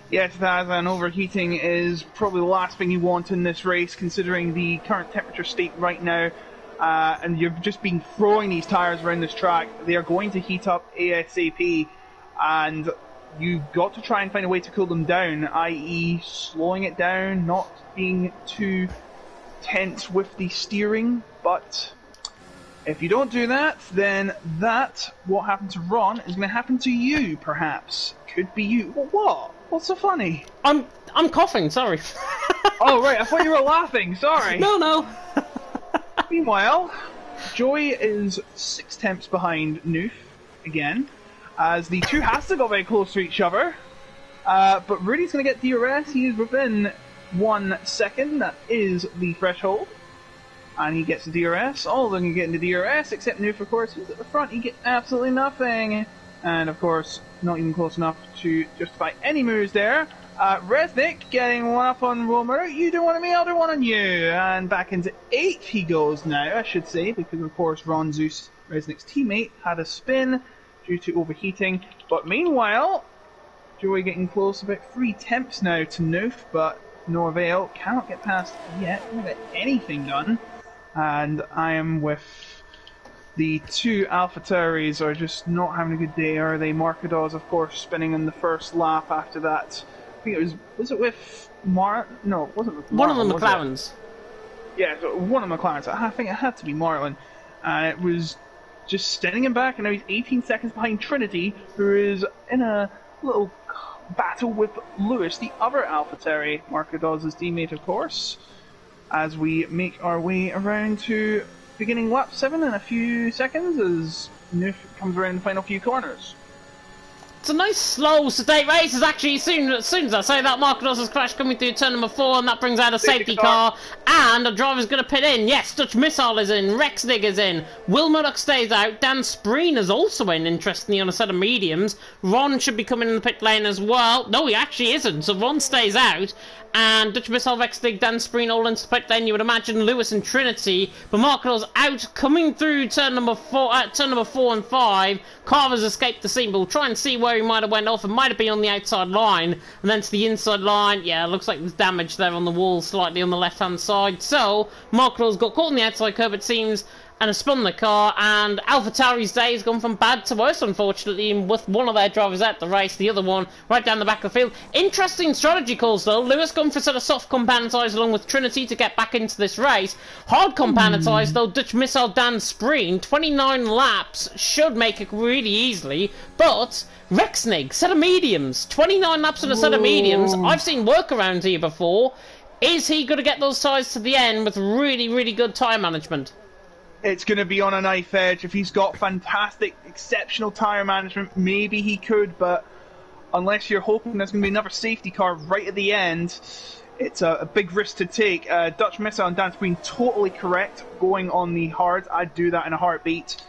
Yes, it has, and overheating is probably the last thing you want in this race, considering the current temperature state right now. And you've just been throwing these tyres around this track. They are going to heat up ASAP, and you've got to try and find a way to cool them down, i.e. slowing it down, not being too tense with the steering. But if you don't do that, then what happened to Ron is going to happen to you, perhaps. Could be you. What? What's so funny? I'm coughing, sorry. Oh, right, I thought you were laughing, sorry. No. Meanwhile, Joey is 6 tenths behind Noof, again, as the two Haas got very close to each other. But Rudy's going to get DRS, he is within 1 second, that is the threshold. And he gets the DRS, all of them can get into DRS, except Noof, of course, who's at the front, he gets absolutely nothing. And of course, not even close enough to justify any moves there. Resnick getting one up on Romer. You do one on me, I'll do one on you. And back into 8th he goes now, I should say, because of course Ron Zeus, Resnick's teammate, had a spin due to overheating. But meanwhile, Joey getting close, about 3 tenths now to Noof, but no avail. Cannot get past yet, can't get anything done. And I am with the two AlphaTauris are just not having a good day, are they? Marcados, of course, spinning in the first lap after that. I think it was it with No, it wasn't with Marlon. One of the McLarens. Yeah, so one of the McLarens. I think it had to be Marlon. And it was just standing him back, and now he's 18 seconds behind Trinity, who is in a little battle with Lewis, the other AlphaTauri. Marcados' teammate, of course. As we make our way around to beginning lap 7 in a few seconds as Noof comes around the final few corners. It's a nice, slow, sedate race. It's actually, as soon as I say that, Marcos has crashed coming through turn number 4, and that brings out a safety car. And a driver's going to pit in. Yes, Dutch Missile is in. Rexnig is in. Will Murdoch stays out. Dan Spreen is also in, interestingly, on a set of mediums. Ron should be coming in the pit lane as well. No, he actually isn't. So Ron stays out. And Dutch Missile, Rexnig, Dan Spreen all into the pit lane. You would imagine Lewis and Trinity. But Marcos out, coming through turn number 4 and 5. Carver's escaped the scene, but we'll try and see where he might have went off. It might have been on the outside line, and then to the inside line. Yeah, looks like there's damage there on the wall, slightly on the left-hand side. So Marcos got caught in the outside curve, it seems, and has spun the car, and AlphaTauri's day has gone from bad to worse, unfortunately, with one of their drivers out the race, the other one right down the back of the field. Interesting strategy calls, though. Lewis gone for sort of soft compound tyres along with Trinity to get back into this race. Hard compound tyres, though. Dutch Missile, Dan Spreen, 29 laps, should make it really easily, but Rexnig, set of mediums, 29 laps on a set of mediums. I've seen workarounds here before. Is he going to get those tyres to the end with really, really good tyre management? It's going to be on a knife edge. If he's got fantastic, exceptional tyre management, maybe he could, but unless you're hoping there's going to be another safety car right at the end, it's a big risk to take. Dutch Missile and Dan Spreen totally correct going on the hards. I'd do that in a heartbeat.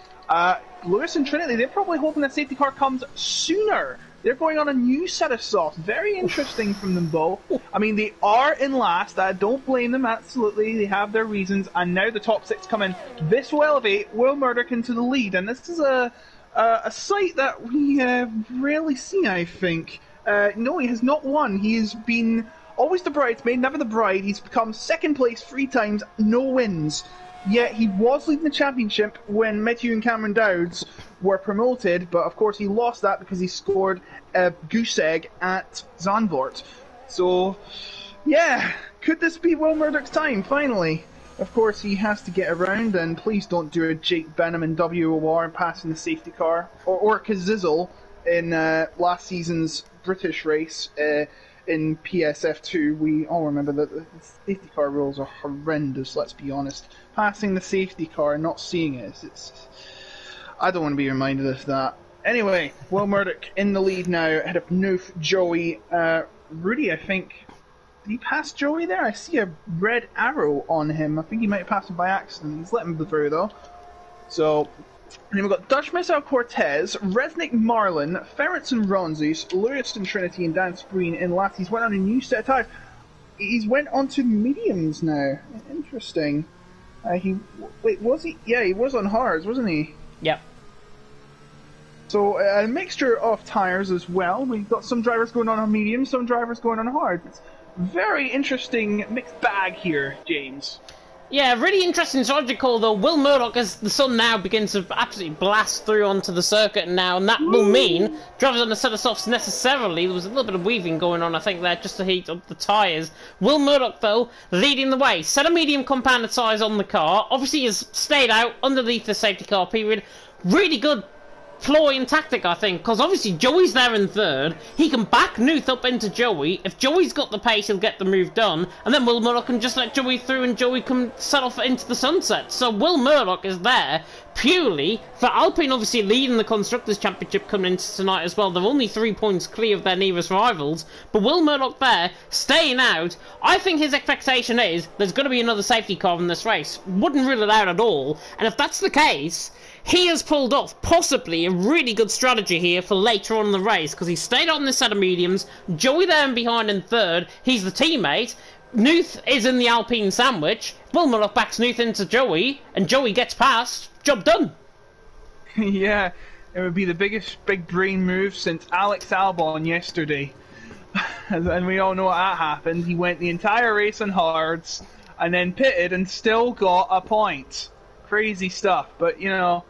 Lewis and Trinity, they're probably hoping that safety car comes sooner. They're going on a new set of softs. Very interesting from them both. I mean, they are in last. I don't blame them, absolutely. They have their reasons. And now the top 6 come in. This will elevate Will Murdoch into the lead. And this is a sight that we rarely see, I think. No, he has not won. He has been always the bridesmaid, never the bride. He's become second place 3 times, no wins. Yet he was leading the championship when Matthew and Cameron Dowds were promoted, but of course he lost that because he scored a goose egg at Zandvoort. So, yeah, could this be Will Murdoch's time, finally? Of course he has to get around, and please don't do a Jake Benham in WOR and passing the safety car, or Kazizel in last season's British race in PSF2. We all remember that the safety car rules are horrendous, let's be honest. Passing the safety car and not seeing it, I don't want to be reminded of that. Anyway, Will Murdoch in the lead now, ahead of Noof, Joey, Rudy, I think. Did he pass Joey there? I see a red arrow on him. I think he might have passed him by accident. He's let him through, though. So, and then we've got Dutch Missile Cortez, Resnick Marlin, Ferrets and Ronzis, Lewis and Trinity, and Dan Spreen in last. He's went on a new set of tyres. He's went on to mediums now. Interesting. Was he? Yeah, he was on hards, wasn't he? Yep. So a mixture of tyres as well. We've got some drivers going on mediums, some drivers going on hard. It's very interesting mixed bag here, James. Yeah, really interesting strategy call, though. Will Murdoch, as the sun now begins to absolutely blast through onto the circuit now, and that will mean drivers on the set of softs necessarily. There was a little bit of weaving going on, I think, there, just to heat up the tyres. Will Murdoch, though, leading the way. Set of medium compounded tyres on the car. Obviously, he's stayed out underneath the safety car period. Really good ploy and tactic, I think, because obviously Joey's there in third. He can back Nuth up into Joey. If Joey's got the pace, he'll get the move done, and then Will Murdoch can just let Joey through and Joey can set off into the sunset. So Will Murdoch is there purely for Alpine, obviously leading the Constructors' Championship coming into tonight as well. They're only 3 points clear of their nearest rivals, but Will Murdoch there, staying out. I think his expectation is there's going to be another safety car in this race. Wouldn't rule it out at all, and if that's the case, he has pulled off possibly a really good strategy here for later on in the race, because he stayed on this set of mediums. Joey there and behind in third. He's the teammate. Nuth is in the Alpine sandwich. Will Murdoch backs Nuth into Joey, and Joey gets past. Job done. Yeah, it would be the biggest big brain move since Alex Albon yesterday. And we all know what that happened. He went the entire race on hards, and then pitted and still got a point. Crazy stuff, but you know,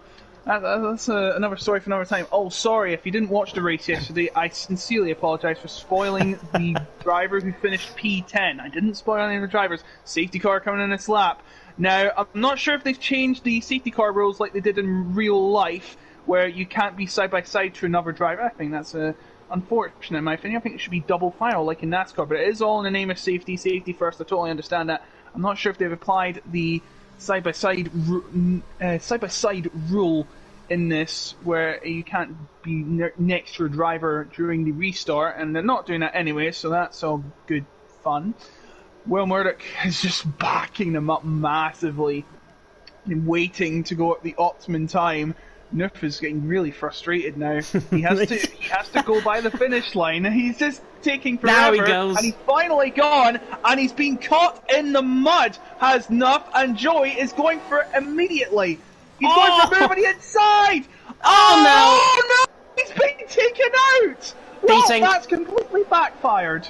that's another story for another time. Oh, sorry, if you didn't watch the race yesterday, I sincerely apologise for spoiling the driver who finished P10. I didn't spoil any of the drivers. Safety car coming in this lap. Now, I'm not sure if they've changed the safety car rules like they did in real life, where you can't be side-by-side to another driver. I think that's unfortunate in my opinion. I think it should be double file like in NASCAR, but it is all in the name of safety. Safety first, I totally understand that. I'm not sure if they've applied the side-by-side rule in this where you can't be next to your driver during the restart, and they're not doing that anyway, so that's all good fun. Will Murdoch is just backing them up massively and waiting to go at the optimum time. Noof is getting really frustrated now. He has to go by the finish line. He's just taking forever. Now he goes. And he's finally gone, and he's been caught in the mud. Has Noof, and Joey is going for it immediately. He's going for move on the inside. Oh no! He's been taken out. Well, that's completely backfired.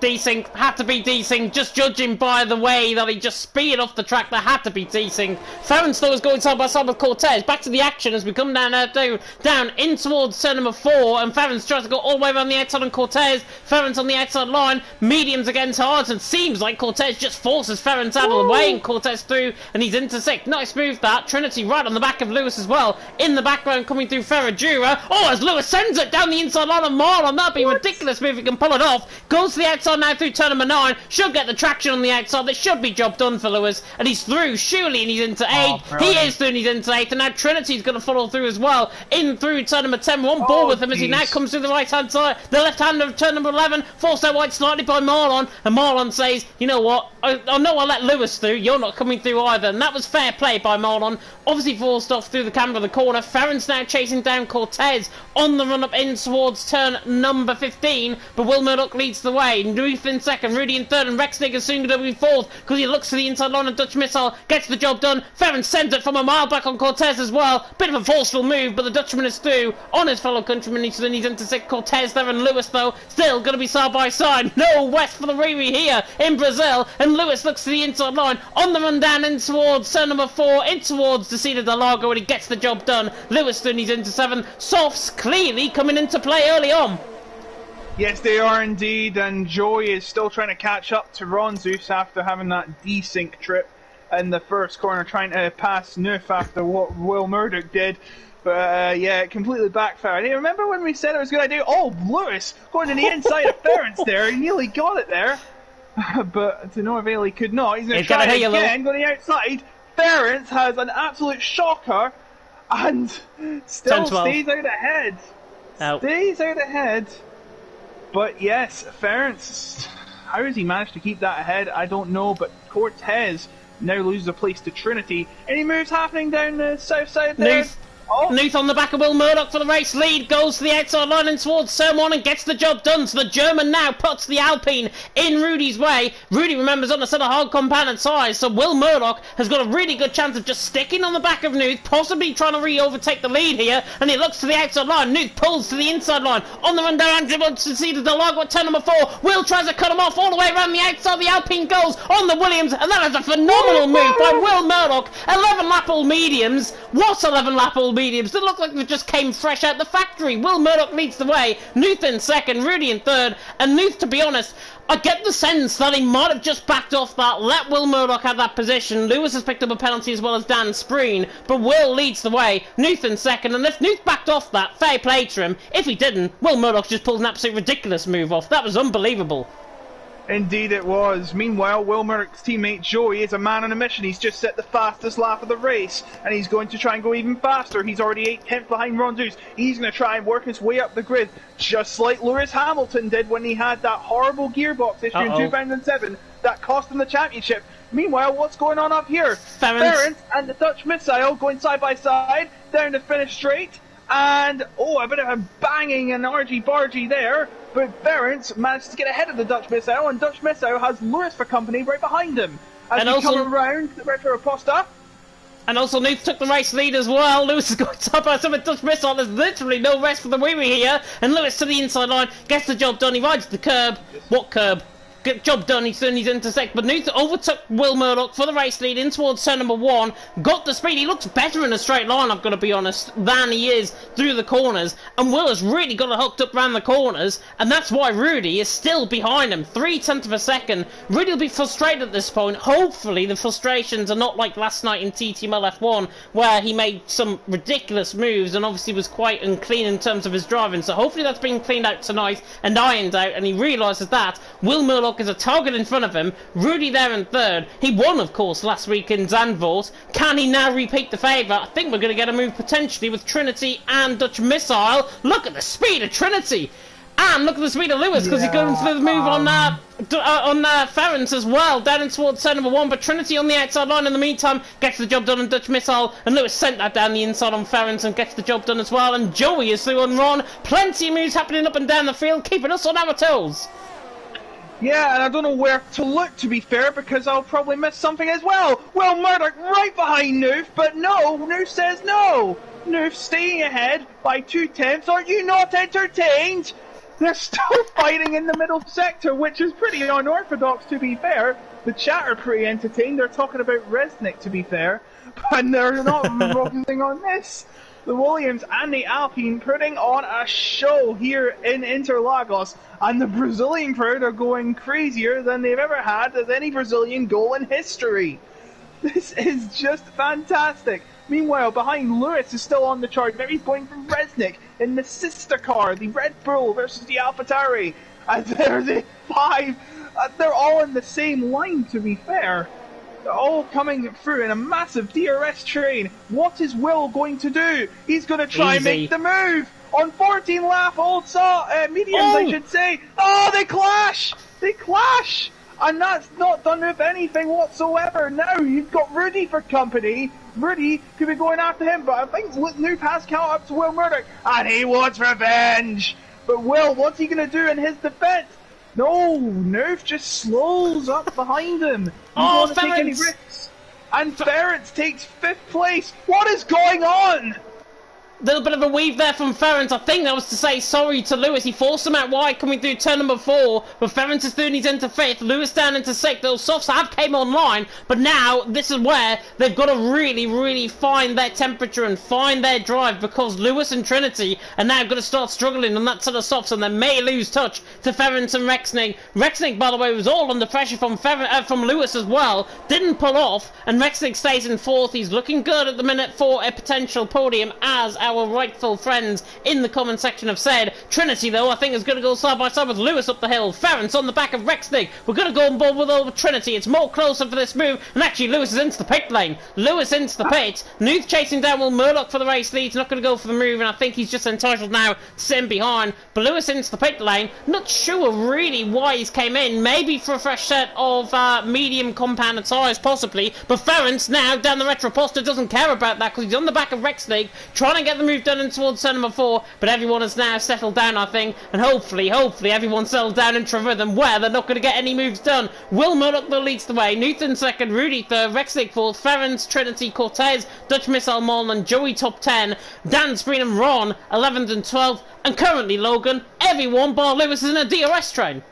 Desync, had to be desync, just judging by the way that he just speeded off the track, that had to be desync. Ference though is going side by side with Cortez. Back to the action as we come down in towards turn number 4, and Ference tries to go all the way around the outside on Cortez. Ference on the outside line, mediums against hards, and seems like Cortez just forces Ference out of the way, and Cortez through, and he's into 6. Nice move that. Trinity right on the back of Lewis as well. In the background coming through Ferradura. Oh, as Lewis sends it down the inside line of Marlon. That'd be ridiculous if he can pull it off. Goes to the outside now through turn number 9, should get the traction on the outside. That should be job done for Lewis, and he's through surely, and he's into 8. He is through and he's into 8, and now Trinity's going to follow through as well, in through turn number 10. We're on board with him as he now comes through the right hand side, the left hand of turn number 11, forced out wide slightly by Marlon, and Marlon says, you know what, I know I'll let Lewis through, you're not coming through either, and that was fair play by Marlon. Obviously forced off through the camber of the corner. Ference now chasing down Cortez on the run up in towards turn number 15, but Will Murdoch leads the way. Ruth in second, Rudy in third, and Rexnig is soon going to be fourth because he looks to the inside line, and Dutch Missile gets the job done. Ference sends it from a mile back on Cortez as well. Bit of a forceful move, but the Dutchman is through on his fellow countryman. He's into 6. Cortez there, and Lewis though still going to be side by side. No West for the Riri here in Brazil, and Lewis looks to the inside line on the run down in towards turn number 4, in towards the Cedar de Lago, and he gets the job done. Lewis then he's into 7. Softs clearly coming into play early on. Yes, they are indeed, and Joey is still trying to catch up to Ron Zeus after having that desync trip in the first corner, trying to pass Noof after what Will Murdoch did. But yeah, it completely backfired. Hey, remember when we said it was a good idea? Oh, Lewis going to the inside of Ference there. He nearly got it there. But to no avail, he could not. He's going to try it again, going to the outside. Ference has an absolute shocker and still stays out ahead. Stays out ahead. But yes, Ference, how has he managed to keep that ahead? I don't know, but Cortez now loses a place to Trinity. Any moves happening down the south side there? Nuth on the back of Will Murdoch for the race lead, goes to the outside line and towards Sermon and gets the job done. So the German now puts the Alpine in Rudy's way. Rudy, remembers, on a set of hard compounded size, so Will Murdoch has got a really good chance of just sticking on the back of Nuth, possibly trying to re-overtake the lead here, and he looks to the outside line. Nuth pulls to the inside line. On the run down, Andrew wants to see the Delago at turn number 4. Will tries to cut him off all the way around the outside. The Alpine goes on the Williams, and that is a phenomenal move by Will Murdoch. 11 lap all mediums. What 11 lap all mediums? They look like they just came fresh out the factory. Will Murdoch leads the way. Nuth in second, Rudy in third, and Nuth, to be honest, I get the sense that he might have just backed off that, let Will Murdoch have that position. Lewis has picked up a penalty as well as Dan Spreen, but Will leads the way. Nuth in second, and if Nuth backed off that, fair play to him. If he didn't, Will Murdoch just pulled an absolute ridiculous move off. That was unbelievable. Indeed it was. Meanwhile, Will Murdoch's teammate Joey is a man on a mission. He's just set the fastest lap of the race, and he's going to try and go even faster. He's already 8/10 behind Ron Zeus. He's going to try and work his way up the grid, just like Lewis Hamilton did when he had that horrible gearbox issue in 2007 that cost him the championship. Meanwhile, what's going on up here? Ference and the Dutch Missile going side by side down the finish straight. And, a bit of a banging and argy-bargy there, but Ference managed to get ahead of the Dutch Missile, and Dutch Missile has Lewis for company right behind him. As he come around the Retro Aposta. And also Nuth took the race lead as well. Lewis is going top by some of Dutch Missile. There's literally no rest for the Wee here. And Lewis to the inside line, gets the job done. He rides the curb. What curb? Good job done, he's intersect, but Nuth overtook Will Murdoch for the race lead in towards turn number 1, got the speed. He looks better in a straight line, I've got to be honest, than he is through the corners, and Will has really got it hooked up around the corners, and that's why Rudy is still behind him, 0.3 of a second. Rudy will be frustrated at this point. Hopefully the frustrations are not like last night in TTML F1, where he made some ridiculous moves and obviously was quite unclean in terms of his driving, so hopefully that's been cleaned out tonight and ironed out, and he realises that Will Murdoch Murdoch is a target in front of him. Rudy there in third. He won, of course, last week in Zandvoort. Can he now repeat the favour? I think we're going to get a move potentially with Trinity and Dutch Missile. Look at the speed of Trinity. And look at the speed of Lewis, because he's going for the move on Ference as well, down in towards turn number 1, but Trinity on the outside line in the meantime gets the job done on Dutch Missile, and Lewis sent that down the inside on Ference and gets the job done as well, and Joey is through on Ron. Plenty of moves happening up and down the field, keeping us on our toes. Yeah, and I don't know where to look, to be fair, because I'll probably miss something as well. Well, Murdoch right behind Noof, but no, Noof says no. Noof staying ahead by 2/10. Aren't you not entertained? They're still fighting in the middle sector, which is pretty unorthodox, to be fair. The chat are pretty entertained. They're talking about Resnick, to be fair. But they're not focusing on this. The Williams and the Alpine putting on a show here in Interlagos. And the Brazilian crowd are going crazier than they've ever had as any Brazilian goal in history. This is just fantastic. Meanwhile, behind Lewis is still on the chart. There he's going for Resnick in the sister car, the Red Bull versus the AlphaTauri. And they're the 5. They're all in the same line, to be fair. They're all coming through in a massive DRS train. What is Will going to do? He's going to try and make the move on 14 lap old mediums, I should say. Oh, they clash! They clash! And that's not done with anything whatsoever. Now you've got Rudy for company. Rudy could be going after him, but I think Noof has count up to Will Murdoch, and he wants revenge. But Will, what's he going to do in his defence? No, Noof just slows up behind him. He doesn't take any risks. And Ference takes 5th place. What is going on? Little bit of a weave there from Ference. I think that was to say sorry to Lewis. He forced him out wide coming through turn number 4, but Ference is through and he's into 5th. Lewis down into 6th. Those softs have came online, but now this is where they've got to really find their temperature and find their drive, because Lewis and Trinity are now going to start struggling on that set of softs, and they may lose touch to Ference and Rexnig. Rexnig, by the way, was all under pressure from Lewis as well. Didn't pull off, and Rexnig stays in 4th. He's looking good at the minute for a potential podium, as our rightful friends in the comment section have said. Trinity, though, I think is going to go side by side with Lewis up the hill. Ference on the back of Rexnig. We're going to go on board with over Trinity. It's more closer for this move, and actually Lewis is into the pit lane. Lewis into the pit. Nooth chasing down Will Murdoch for the race lead. He's not going to go for the move, and I think he's just entitled now to sit in behind. But Lewis into the pit lane. Not sure really why he's came in. Maybe for a fresh set of medium compounded tyres, possibly. But Ference now down the Retroposta doesn't care about that, because he's on the back of Rexnig trying to get the move done in towards turn number 4, but everyone has now settled down, I think, and hopefully everyone settled down into a rhythm where they're not going to get any moves done. Will Murdoch though leads the way. Newton second, Rudy third, Rexnig fourth, Ference, Trinity, Cortez, Dutch Missile, Mollen, and Joey top 10, Dan Spreen and Ron 11th and 12th, and currently, Logan, everyone bar Lewis is in a DRS train.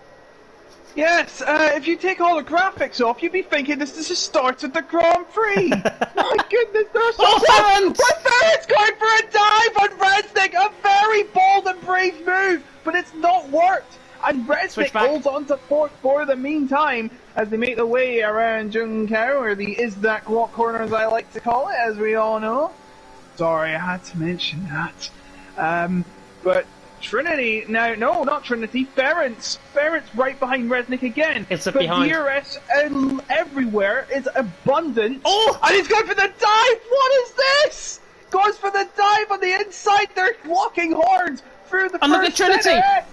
Yes, if you take all the graphics off, you'd be thinking this is the start of the Grand Prix. My goodness, there's so Ference! Ference going for a dive on Resnick, a very bold and brave move, but it's not worked. And Resnick holds on to 4th for the meantime as they make their way around Junkao, or the Is That Walk corner as I like to call it, as we all know. Sorry, I had to mention that. But Trinity, now, no, not Trinity, Ference right behind Resnick again. It's but behind. DRS everywhere is abundant. Oh, and he's going for the dive! What is this? Goes for the dive on the inside, they're locking horns through the and first look at Trinity!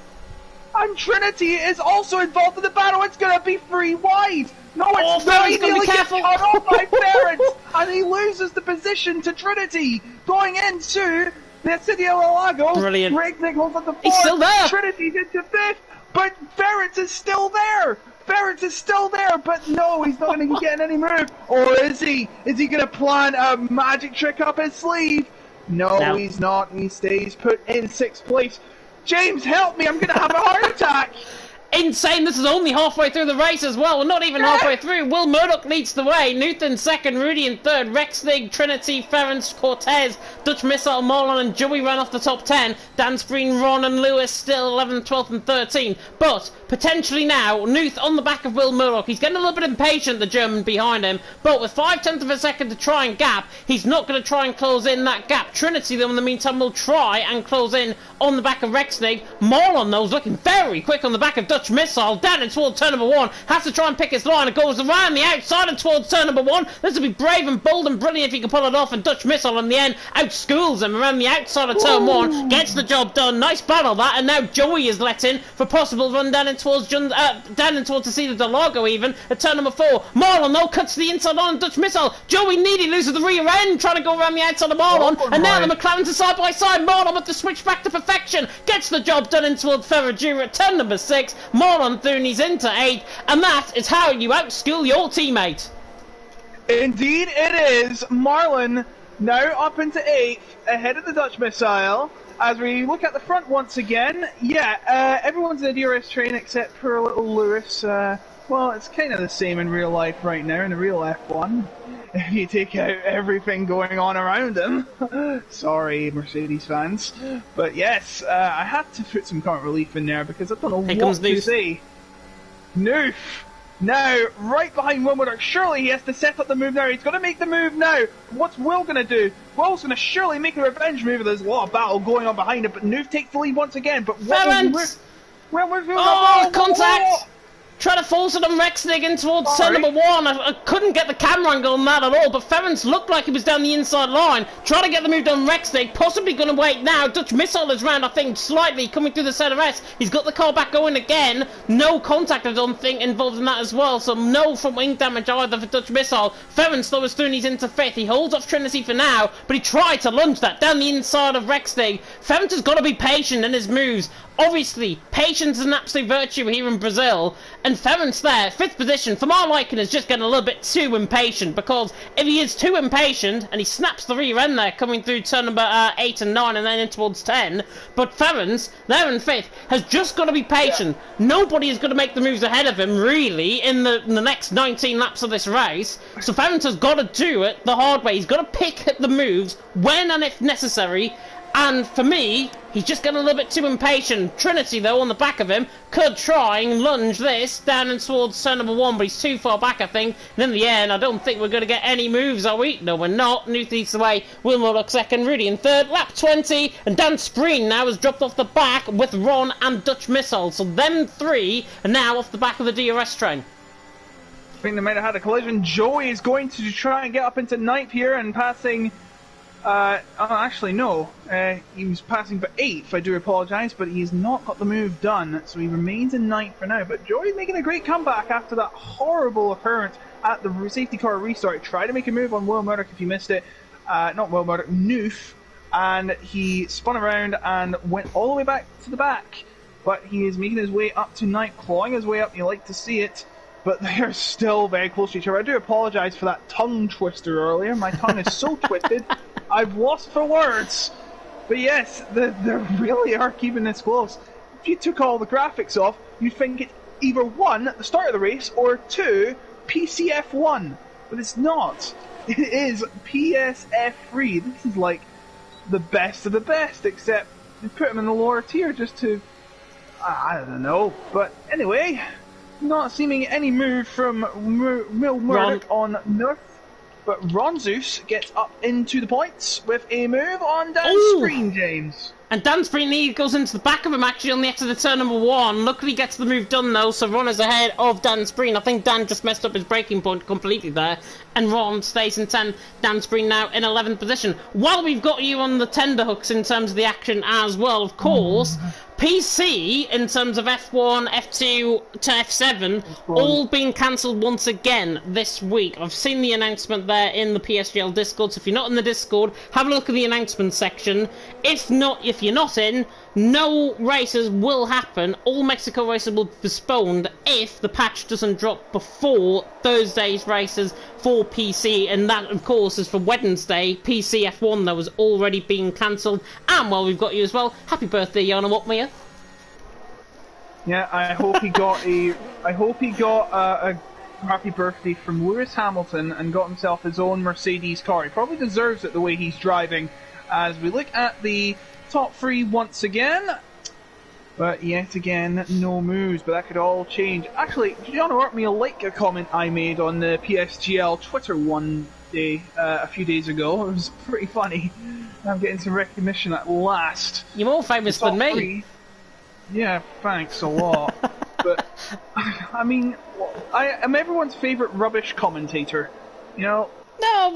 And Trinity is also involved in the battle, it's going to be 3 wide! No, it's not! He's going to be careful! Cut off by Ference, and he loses the position to Trinity, going into the City of Lagos. Brilliant. Rexnig holds on the 4th. He's still there. Trinity's into 5th, but Ference is still there. Ference is still there, but no, he's not going to get any move. Or is he? Is he going to plan a magic trick up his sleeve? No, he's not. He stays put in 6th place. James, help me! I'm going to have a heart attack. Insane, this is only halfway through the race as well. We're not even halfway through. Will Murdoch leads the way. Newton second, Rudy in third, Rexnig, Trinity, Ference, Cortez, Dutch Missile, Molon and Joey ran off the top 10. Dan Spreen, Ron and Lewis still 11th, 12th and 13th. But potentially now, Nuth on the back of Will Murdoch. He's getting a little bit impatient, the German behind him. But with 5/10 of a second to try and gap, he's not going to try and close in that gap. Trinity, though, in the meantime, will try and close in on the back of Rexnig. Molon, though, is looking very quick on the back of Dutch Dutch Missile down in towards turn number 1. Has to try and pick his line. It goes around the outside and towards turn number 1. This will be brave and bold and brilliant if he can pull it off. And Dutch Missile in the end outschools him around the outside of turn 1. Gets the job done. Nice battle that. And now Joey is let in for possible run down in towards to see the Delago even at turn number 4. Marlon though cuts to the inside on Dutch Missile. Joey nearly loses the rear end trying to go around the outside of Marlon. And now the McLarens are side by side. Marlon with the switch back to perfection. Gets the job done in towards Ferragura at turn number 6. Marlon Thuni's into 8. And that is how you outschool your teammate. Indeed it is. Marlon now up into 8th, ahead of the Dutch Missile. As we look at the front once again, everyone's in a DRS train except for little Lewis. Well, it's kind of the same in real life right now, in the real F1. If you take out everything going on around him. Sorry, Mercedes fans. But yes, I had to put some current relief in there because I don't know what to say. Noof! Now, right behind Wilmoder. Surely he has to set up the move now. He's going to make the move now. What's Will going to do? Will's going to surely make a revenge move. There's a lot of battle going on behind him, but Noof takes the lead once again. But Ferrance! Contact! Trying to force it on Rexnig in towards turn number 1. I couldn't get the camera angle on that at all, but Ferrance looked like he was down the inside line. Trying to get the move done Rexnig, possibly going to wait now. Dutch Missile is round, I think, slightly, coming through the centre S. He's got the car back going again. No contact, I don't think, involved in that as well, so no front wing damage either for Dutch Missile. Ferrance, though, is through and he's into 5th. He holds off Trinity for now, but he tried to lunge that down the inside of Rexnig. Ferrance has got to be patient in his moves. Obviously, patience is an absolute virtue here in Brazil, and Ferrance there, 5th position, for my liking, is just getting a little bit too impatient, because if he is too impatient, and he snaps the rear end there, coming through turn number 8 and 9, and then in towards 10, but Ferrance, there in 5th, has just got to be patient. Nobody is going to make the moves ahead of him, really, in the next 19 laps of this race, so Ferrance has got to do it the hard way. He's got to pick at the moves, when and if necessary. And for me, he's just getting a little bit too impatient. Trinity, though, on the back of him, could try and lunge this down and towards turn number 1, but he's too far back, I think. And in the end, I don't think we're going to get any moves, are we? No, we're not. Newth leads the way. Wilmot looks second. Rudy in 3rd. Lap 20. And Dan Spreen now has dropped off the back with Ron and Dutch Missile. So them 3 are now off the back of the DRS train. I think they might have had a collision. Joey is going to try and get up into 9th here and passing... actually, no. He was passing for 8th, I do apologise, but he's not got the move done, so he remains in 9th for now. But Joey's making a great comeback after that horrible occurrence at the safety car restart. He tried to make a move on Will Murdoch if you missed it. Not Will Murdoch, Noof. And he spun around and went all the way back to the back. But he is making his way up to 9th, clawing his way up. You like to see it. But they are still very close to each other. I do apologise for that tongue twister earlier. My tongue is so twisted. I've lost for words. But yes, they really are keeping this close. If you took all the graphics off, you'd think it's either 1, at the start of the race, or 2, PCF1. But it's not. It is PSF3. This is like the best of the best, except they put them in the lower tier just to... I don't know. But anyway, not seeming any move from Will Murdoch on North. But Ron Zeus gets up into the points with a move on Dan Spreen, James. And Dan Spreen goes into the back of him actually on the exit of turn number 1. Luckily gets the move done though, so Ron is ahead of Dan Spreen. I think Dan just messed up his braking point completely there. And Ron stays in 10th. Dan Spreen now in 11th position. While we've got you on the tender hooks in terms of the action as well, of course, PC in terms of F1, F2 to F7, all being cancelled once again this week. I've seen the announcement there in the PSGL Discord, so if you're not in the Discord, have a look at the announcement section. If you're not in, no races will happen. All Mexico races will be postponed if the patch doesn't drop before Thursday's races for PC, and that of course is for Wednesday. PC F1 though has already been cancelled. And while we've got you as well, happy birthday, Yana Watmere. Yeah, I hope he got a happy birthday from Lewis Hamilton and got himself his own Mercedes car. He probably deserves it the way he's driving. As we look at the top 3 once again, but yet again no moves, but that could all change. Actually, John Ortmeal liked a comment I made on the PSGL Twitter one day, a few days ago. It was pretty funny. I'm getting some recognition at last. You're more famous than me. 3. Yeah, thanks a lot. But I mean, I am everyone's favourite rubbish commentator. You know. No,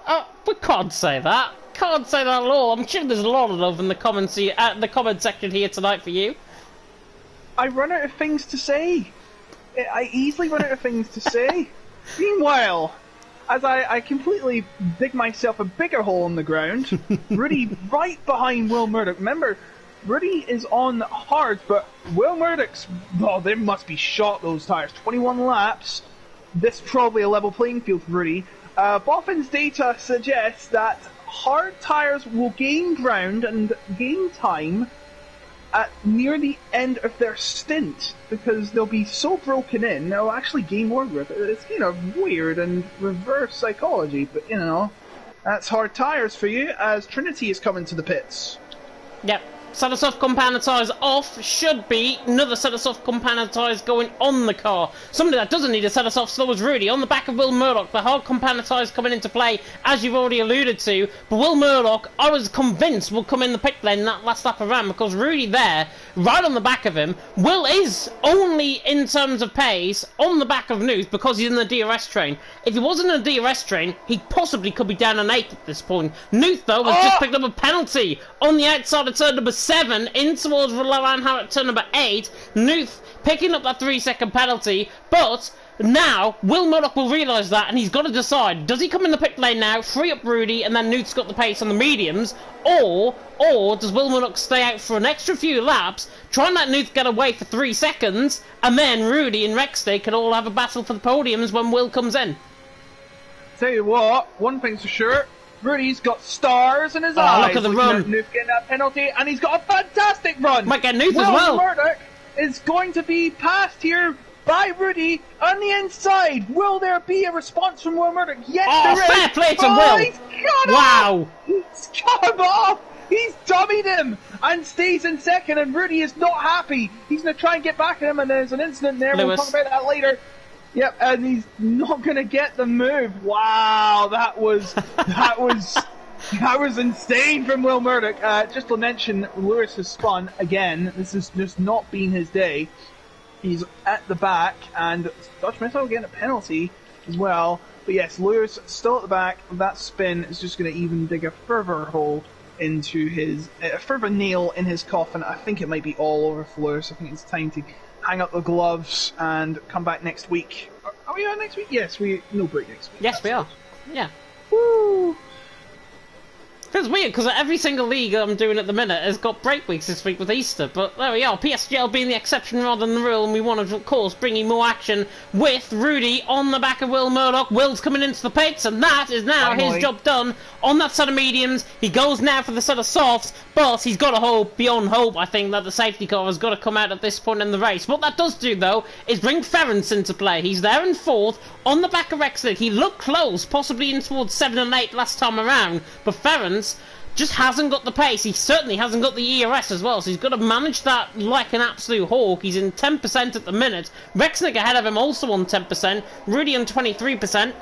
but we can't say that. Can't say that at all. I'm sure there's a lot of love in the comment section here tonight for you. I run out of things to say. I easily run out of things to say. Meanwhile, as I completely dig myself a bigger hole in the ground, Rudy right behind Will Murdoch. Remember, Rudy is on hard, but Will Murdoch's, oh, they must be shot, those tyres. 21 laps. This is probably a level playing field for Rudy. Boffin's data suggests that hard tyres will gain ground and gain time at near the end of their stint, because they'll be so broken in, they'll actually gain more grip. It's kind of weird and reverse psychology, but you know, that's hard tyres for you, as Trinity is coming to the pits. Yep. Set of soft compounder tyres off, should be another set of soft compounder tyres going on the car. Somebody that doesn't need a set of soft slow is Rudy. On the back of Will Murdoch, the hard compounder tyres coming into play, as you've already alluded to. But Will Murdoch, I was convinced, will come in the pit lane that last lap around, because Rudy there, right on the back of him, Will is only in terms of pace on the back of Nuth because he's in the DRS train. If he wasn't in the DRS train, he possibly could be down an 8 at this point. Nuth, though, has just picked up a penalty on the outside of turn number 7 in towards Rowan Howard turn number 8. Nuth picking up that 3-second penalty, but now Will Murdoch will realise that, and he's got to decide, does he come in the pit lane now, free up Rudy, and then Nuth's got the pace on the mediums, or does Will Murdoch stay out for an extra few laps, try and let Nuth get away for 3 seconds, and then Rudy and Rexday can all have a battle for the podiums when Will comes in? Tell you what, one thing's for sure, Rudy's got stars in his eyes. Look at the run. Nuth getting that penalty, and he's got a fantastic run. Might get Nuth as well. Will Murdoch is going to be passed here by Rudy on the inside. Will there be a response from Will Murdoch? Yes, there is. Fair play to Will. He's cut him off. He's dummied him and stays in second, and Rudy is not happy. He's going to try and get back at him, and there's an incident there. We'll talk about that later. Yep, and he's not going to get the move. Wow, that was insane from Will Murdoch. Just to mention, Lewis has spun again. This has just not been his day. He's at the back, and Dutch Missile getting a penalty as well. But yes, Lewis still at the back. That spin is just going to even dig a further hole into his, a further nail in his coffin. I think it might be all over for Lewis. I think it's time to hang up the gloves and come back next week. Are we on next week? Yes, no break next week. Yes, we are. Yeah. Woo! It's weird because every single league I'm doing at the minute has got break weeks this week with Easter, but there we are. PSGL being the exception rather than the rule, and we want to, of course, bring you more action with Rudy on the back of Will Murdoch. Will's coming into the pits, and that is now his job done on that set of mediums. He goes now for the set of softs, but he's got to hope, beyond hope, I think, that the safety car has got to come out at this point in the race. What that does do, though, is bring Ference into play. He's there in 4th, on the back of Rexley. He looked close, possibly in towards 7 and 8 last time around, but Ference just hasn't got the pace. He certainly hasn't got the ERS as well, so he's got to manage that like an absolute hawk. He's in 10% at the minute. Rexnick ahead of him also on 10%. Rudy on 23%,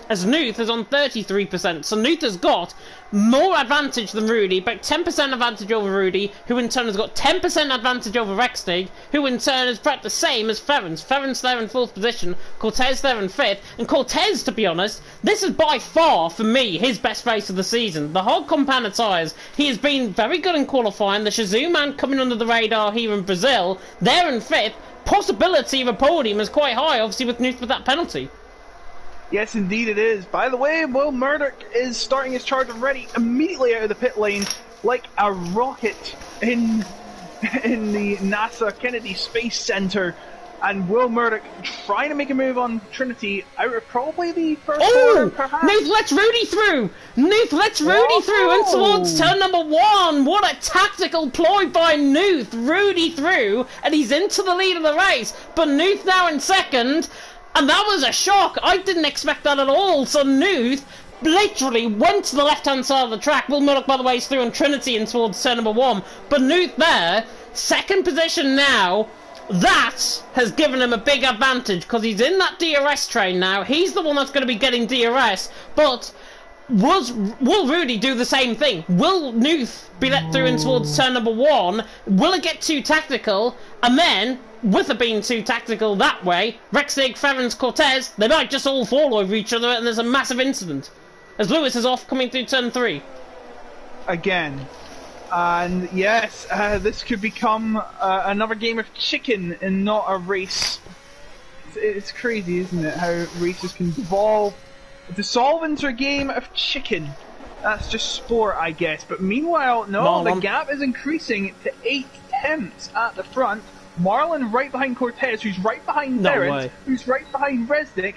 as Nuth is on 33%. So Nuth has got more advantage than Rudy, but 10% advantage over Rudy, who in turn has got 10% advantage over Rexnig, who in turn is about the same as Ference. Ference there in 4th position, Cortez there in 5th, and Cortez, to be honest, this is by far, for me, his best race of the season. The hard compounded tyres, he has been very good in qualifying. The Shazoo man coming under the radar here in Brazil, they're in 5th. Possibility of a podium is quite high, obviously with Nuth with that penalty. Yes, indeed it is. By the way, Will Murdoch is starting his charge already immediately out of the pit lane like a rocket in the NASA Kennedy Space Center. And Will Murdoch trying to make a move on Trinity out of probably the first corner, perhaps. Nuth lets Rudy through! Nuth lets Rudy through and towards turn number 1! What a tactical ploy by Nuth! Rudy through, and he's into the lead of the race. But Nuth now in 2nd. And that was a shock. I didn't expect that at all. So Nuth literally went to the left-hand side of the track. Will Murdoch, by the way, is through on Trinity and towards turn number 1. But Nuth there, 2nd position now. That has given him a big advantage because he's in that DRS train now. He's the one that's going to be getting DRS. But will Rudy do the same thing? Will Nuth be let through in towards turn number 1? Will it get too tactical? And then with it being too tactical that way, Rexig, Ferrens, Cortez, they might just all fall over each other and there's a massive incident. As Lewis is off coming through turn 3. Again. And yes, this could become another game of chicken and not a race. It's crazy, isn't it, how races can dissolve into a game of chicken. That's just sport, I guess. But meanwhile, no, the gap is increasing to 8 tenths at the front. Marlon right behind Cortez, who's right behind Ferrens, who's right behind Resnick.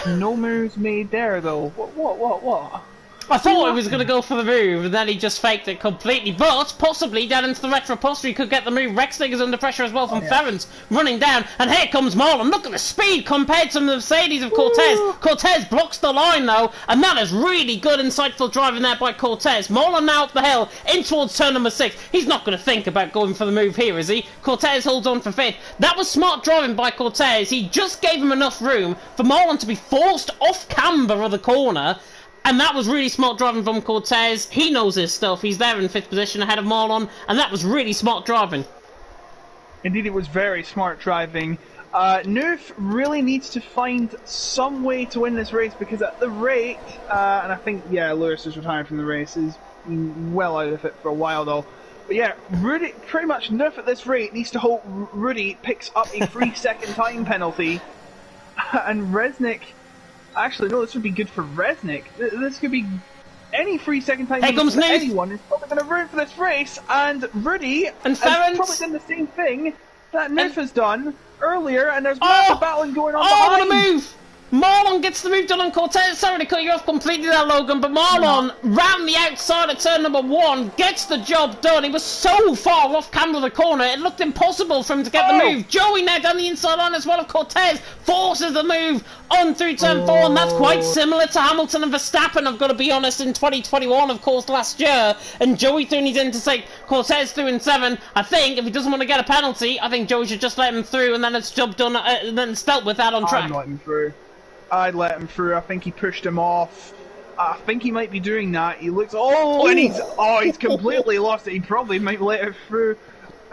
No moves made there, though. What? I thought he was going to go for the move, and then he just faked it completely. But possibly down into the retro poster, he could get the move. Rexnig is under pressure as well from Ferrens, running down. And here comes Marlon. Look at the speed compared to the Mercedes of Cortez. Cortez blocks the line, though, and that is really good, insightful driving there by Cortez. Marlon now up the hill, in towards turn number 6. He's not going to think about going for the move here, is he? Cortez holds on for 5th. That was smart driving by Cortez. He just gave him enough room for Marlon to be forced off camber of the corner. And that was really smart driving from Cortez. He knows his stuff. He's there in 5th position ahead of Marlon, and that was really smart driving. Indeed, it was very smart driving. Noof really needs to find some way to win this race, because at the rate, and I think, Lewis is retired from the race, he's been well out of it for a while though. But yeah, Rudy, pretty much Noof at this rate needs to hope Rudy picks up a 3-second time penalty, and Resnick. Actually, no, this would be good for Resnick. This could be any 3-second time for anyone is probably going to ruin for this race, and Rudy and has probably done the same thing that Noof has done earlier, and there's massive battling going on behind. What a move! Marlon gets the move done on Cortez. Sorry to cut you off completely there, Logan, but Marlon round the outside of turn number 1, gets the job done. He was so far off camber of the corner, it looked impossible for him to get the move. Joey now down the inside line as well of Cortez, forces the move on through turn 4, and that's quite similar to Hamilton and Verstappen, I've got to be honest, in 2021, of course, last year. And Joey through his intersect, Cortez through in 7. I think if he doesn't want to get a penalty, I think Joey should just let him through, and then it's job done, and then it's dealt with that on track. I'm letting him through. I'd let him through. I think he pushed him off. I think he might be doing that. He looks. And he's completely lost it. He probably might let it through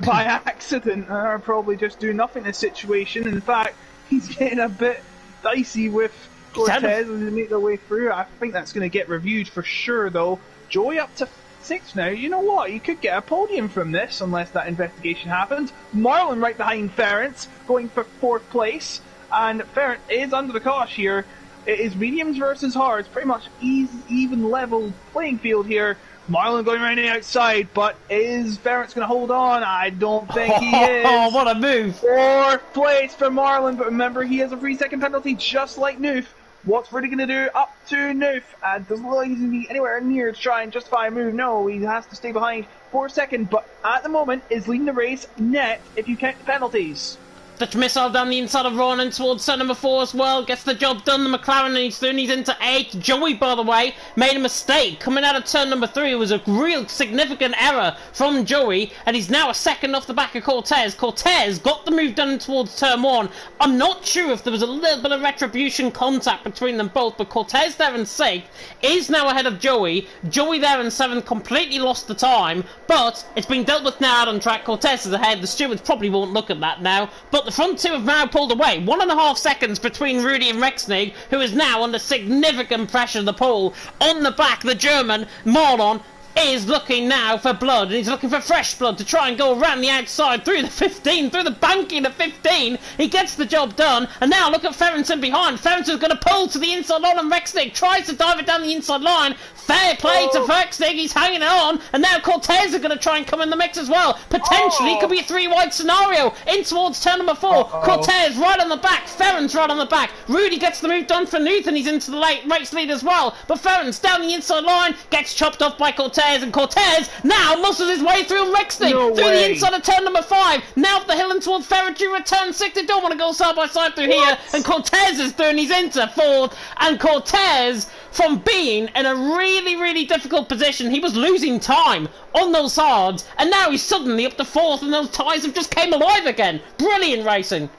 by accident, or probably just do nothing in this situation. In fact, he's getting a bit dicey with Cortez as they make their way through. I think that's going to get reviewed for sure, though. Joey up to 6 now. You know what? You could get a podium from this unless that investigation happens. Marlon right behind Ferrens, going for 4th place. And Ferrens is under the cosh here. It is mediums versus hards, pretty much even level playing field here. Marlon going around the outside, but is Ferrens going to hold on? I don't think he is. Oh, what a move! 4th place for Marlon, but remember he has a 3-second penalty just like Noof. What's Rudy going to do? Up to Noof. Doesn't look like he's going to be anywhere near to try and justify a move. No, he has to stay behind for a second, but at the moment is leading the race net if you count the penalties. Dutch missile down the inside of Ronan towards turn number 4 as well. Gets the job done. The McLaren, and he's through. He's into 8. Joey, by the way, made a mistake coming out of turn number 3. It was a real significant error from Joey, and he's now a second off the back of Cortez. Cortez got the move done towards turn 1. I'm not sure if there was a little bit of retribution contact between them both, but Cortez there in 6th is now ahead of Joey. Joey there in 7th completely lost the time, but it's been dealt with now out on track. Cortez is ahead. The stewards probably won't look at that now, but the front 2 have now pulled away. 1.5 seconds between Rudy and Rexnig, who is now under significant pressure of the pole. On the back, the German, Marlon, is looking now for blood, and he's looking for fresh blood to try and go around the outside through the 15, through the banking of 15. He gets the job done, and now look at Ferrenson behind. Ferrenson's going to pull to the inside line, and Rexnig tries to dive it down the inside line. Fair play to Rexnig, he's hanging it on, and now Cortez are going to try and come in the mix as well. Potentially, could be a 3-wide scenario in towards turn number 4. Cortez right on the back, Ferrens right on the back. Rudy gets the move done for Nuth, and he's into the race lead as well. But Ferrens down the inside line, gets chopped off by Cortez, and Cortez now muscles his way through Rexnig, through the inside of turn number 5, now up the hill and towards Ferrari at turn 6. They don't want to go side by side through here, and Cortez is through, and he's into 4th, and Cortez, from being in a really difficult position, he was losing time on those hards, and now he's suddenly up to 4th, and those tyres have just came alive again. Brilliant racing.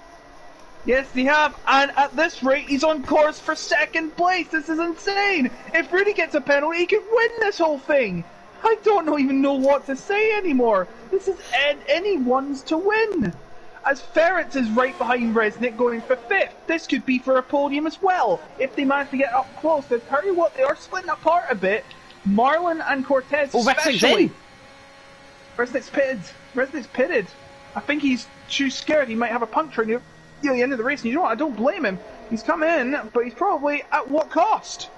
Yes, they have, and at this rate, he's on course for 2nd place. This is insane. If Rudy gets a penalty, he could win this whole thing. I don't even know what to say anymore. This is anyone's to win. as Ferenc is right behind Resnick going for 5th. This could be for a podium as well, if they manage to get up close. I tell you what, they are splitting apart a bit. Marlon and Cortez especially. Resnick's pitted. Resnick's pitted. I think he's too scared he might have a puncture near the end of the race. And you know what, I don't blame him. He's come in, but he's probably at what cost?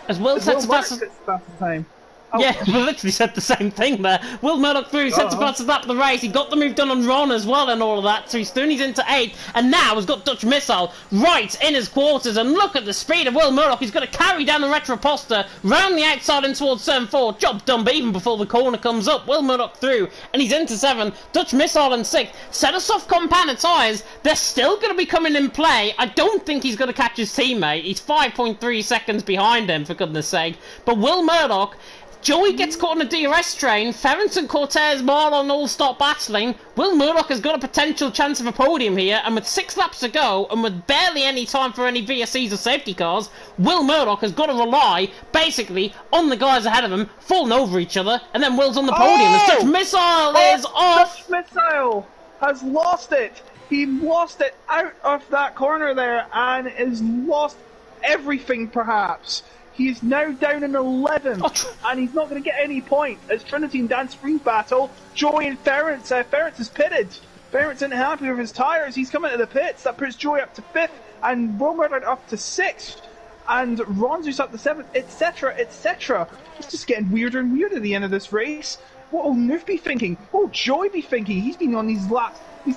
As Will said to pass the time. Oh. Yeah, we literally said the same thing there. Will Murdoch through, set to pass up the race. He got the move done on Ron as well and all of that, so he's Stooney's into 8th, and now has got Dutch Missile right in his quarters, and look at the speed of Will Murdoch. He's going to carry down the Retroposter, round the outside and towards turn 4. Job done, but even before the corner comes up, Will Murdoch through, and he's into 7th. Dutch Missile in 6th. Set of soft compound tyres, they're still going to be coming in play. I don't think he's going to catch his teammate. He's 5.3 seconds behind him, for goodness sake. But Will Murdoch... Joey gets caught on a DRS train, Ferenc and Cortez, Marlon all stop battling. Will Murdoch has got a potential chance of a podium here, and with 6 laps to go, and with barely any time for any VSCs or safety cars, Will Murdoch has got to rely, basically, on the guys ahead of him, falling over each other, and then Will's on the podium. The Dutch Missile is off! Dutch Missile has lost it! He lost it out of that corner there, and has lost everything, perhaps. He is now down in 11th, and he's not going to get any point. As Trinity and Dan Springs battle, Joey and Ferenc. Ferenc is pitted. Ferenc isn't happy with his tyres. He's coming to the pits. That puts Joey up to 5th, and Will Murdoch up to 6th, and Ronzu's up to 7th, etc., etc. It's just getting weirder and weirder at the end of this race. What will Noof be thinking? What will Joey be thinking? He's been on these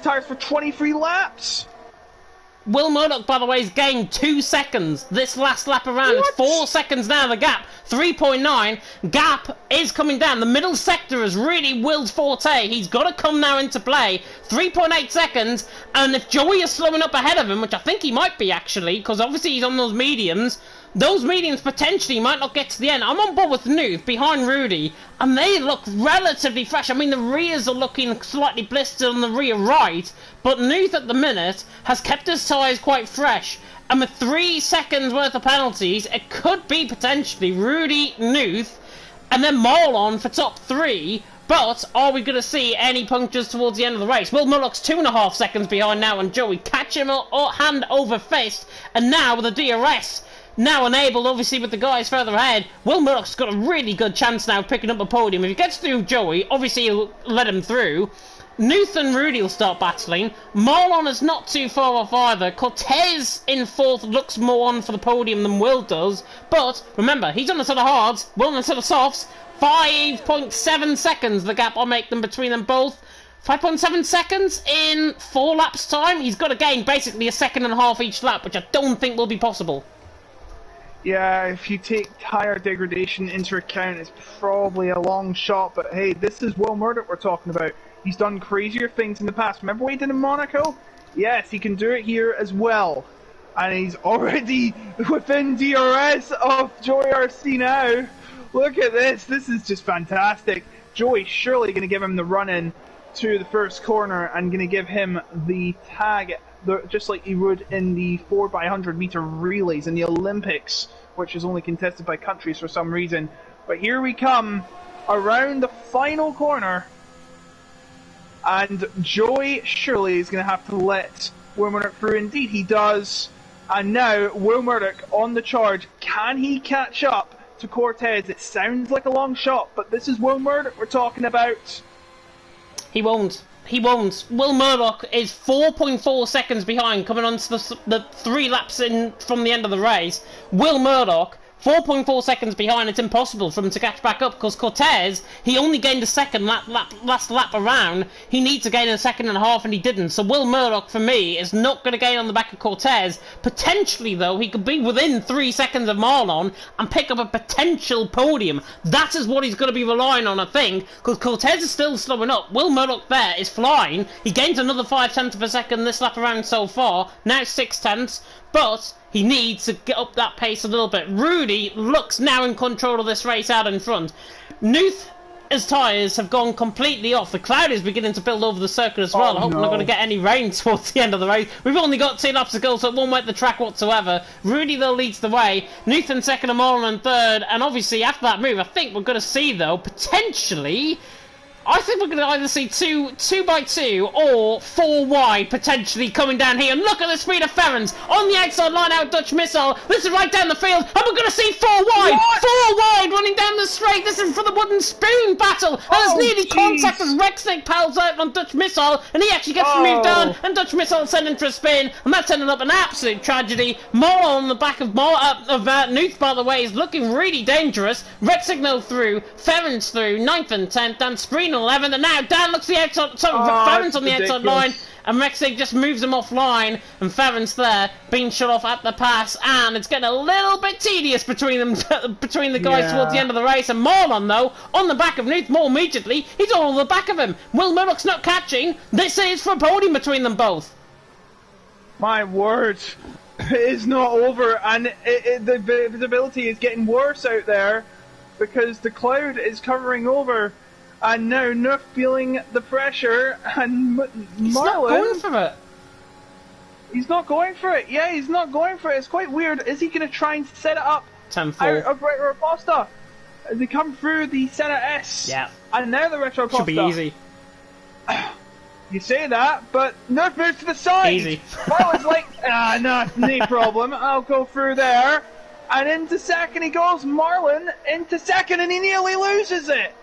tyres for 23 laps. Will Murdoch, by the way, has gained 2 seconds this last lap around. What? It's 4 seconds now, the gap. 3.9. Gap is coming down. The middle sector is really Will's forte. He's got to come now into play. 3.8 seconds. And if Joey is slowing up ahead of him, which I think he might be, actually, because obviously he's on those mediums potentially might not get to the end. I'm on board with Noof behind Rudy, and they look relatively fresh. I mean, the rears are looking slightly blistered on the rear right, but Noof at the minute has kept his tyres quite fresh. And with 3 seconds worth of penalties, it could be potentially Rudy, Noof, and then Marlon for top 3. But are we going to see any punctures towards the end of the race? Will Murdoch's 2.5 seconds behind now, and Joey catch him hand over fist, and now with the DRS now enabled, obviously, with the guys further ahead, Will Murdoch's got a really good chance now of picking up a podium. If he gets through Joey, obviously he'll let him through. Nooth and Rudy will start battling. Marlon is not too far off either. Cortez in 4th looks more on for the podium than Will does. But, remember, he's on the set of hards, Will on the set of softs. 5.7 seconds the gap I'll make them between them both. 5.7 seconds in 4 laps time. He's got to gain basically a second and a half each lap, which I don't think will be possible. Yeah, if you take tyre degradation into account, it's probably a long shot, but hey, this is Will Murdoch we're talking about. He's done crazier things in the past. Remember what he did in Monaco? Yes, he can do it here as well. And he's already within DRS of Joey RC now. Look at this. This is just fantastic. Joey surely going to give him the run-in to the first corner and going to give him the tag, just like he would in the 4x100 meter relays in the Olympics, which is only contested by countries for some reason. But here we come around the final corner, and Joey surely is going to have to let Will Murdoch through. Indeed he does. And now Will Murdoch on the charge. Can he catch up to Cortez? It sounds like a long shot, but this is Will Murdoch we're talking about. He won't. He won't. Will Murdoch is 4.4 seconds behind, coming on to the 3 laps in from the end of the race. Will Murdoch, 4.4 seconds behind. It's impossible for him to catch back up because Cortez, he only gained a second last lap around. He needs to gain a second and a half, and he didn't. So Will Murdoch, for me, is not going to gain on the back of Cortez. Potentially, though, he could be within 3 seconds of Marlon and pick up a potential podium. That is what he's going to be relying on, I think, because Cortez is still slowing up. Will Murdoch there is flying. He gains another 0.5 of a second this lap around so far. Now 0.6, but he needs to get up that pace a little bit. Rudy looks now in control of this race out in front. His tyres have gone completely off. The cloud is beginning to build over the circuit as well. I hope we're not going to get any rain towards the end of the race. We've only got 2 laps to go, so it won't wet the track whatsoever. Rudy, though, leads the way. Nooth in 2nd and Marlon in 3rd. And obviously, after that move, I think we're going to see, though, potentially I think we're going to either see two by two or 4 wide potentially coming down here. And look at the speed of Ferrens on the outside line out Dutch Missile. This is right down the field, and we're going to see 4 wide. What? 4 wide running down the straight. This is for the wooden spoon battle. And there's nearly contact as Rexnick pals out on Dutch Missile, and he actually gets moved on. And Dutch Missile sent him for a spin, and that's ended up an absolute tragedy. Mora on the back of Nuth, by the way, is looking really dangerous. Rexnick no through, Ferrens through, 9th and 10th, Dan Spreen 11, and now Dan looks the outside. Ferrens on the outside line, and Rexig just moves him offline, and Ferrens there being shut off at the pass, and it's getting a little bit tedious between them, between the guys towards the end of the race. And Marlon though on the back of Nuth more immediately. He's all on the back of him. Will Murdoch's not catching. This is for a podium between them both. My word, it is not over, and the visibility is getting worse out there because the cloud is covering over. And now Nuff feeling the pressure, and He's not going for it. He's not going for it. Yeah, he's not going for it. It's quite weird. Is he going to try and set it up 10-4 out of Retro Aposta as they come through the Senna S? Yeah. And now the Retro Aposta. Should be easy. You say that, but Nuff moves to the side. Easy. Marlon's like, no problem. I'll go through there. And into second he goes. Marlon into second, and he nearly loses it.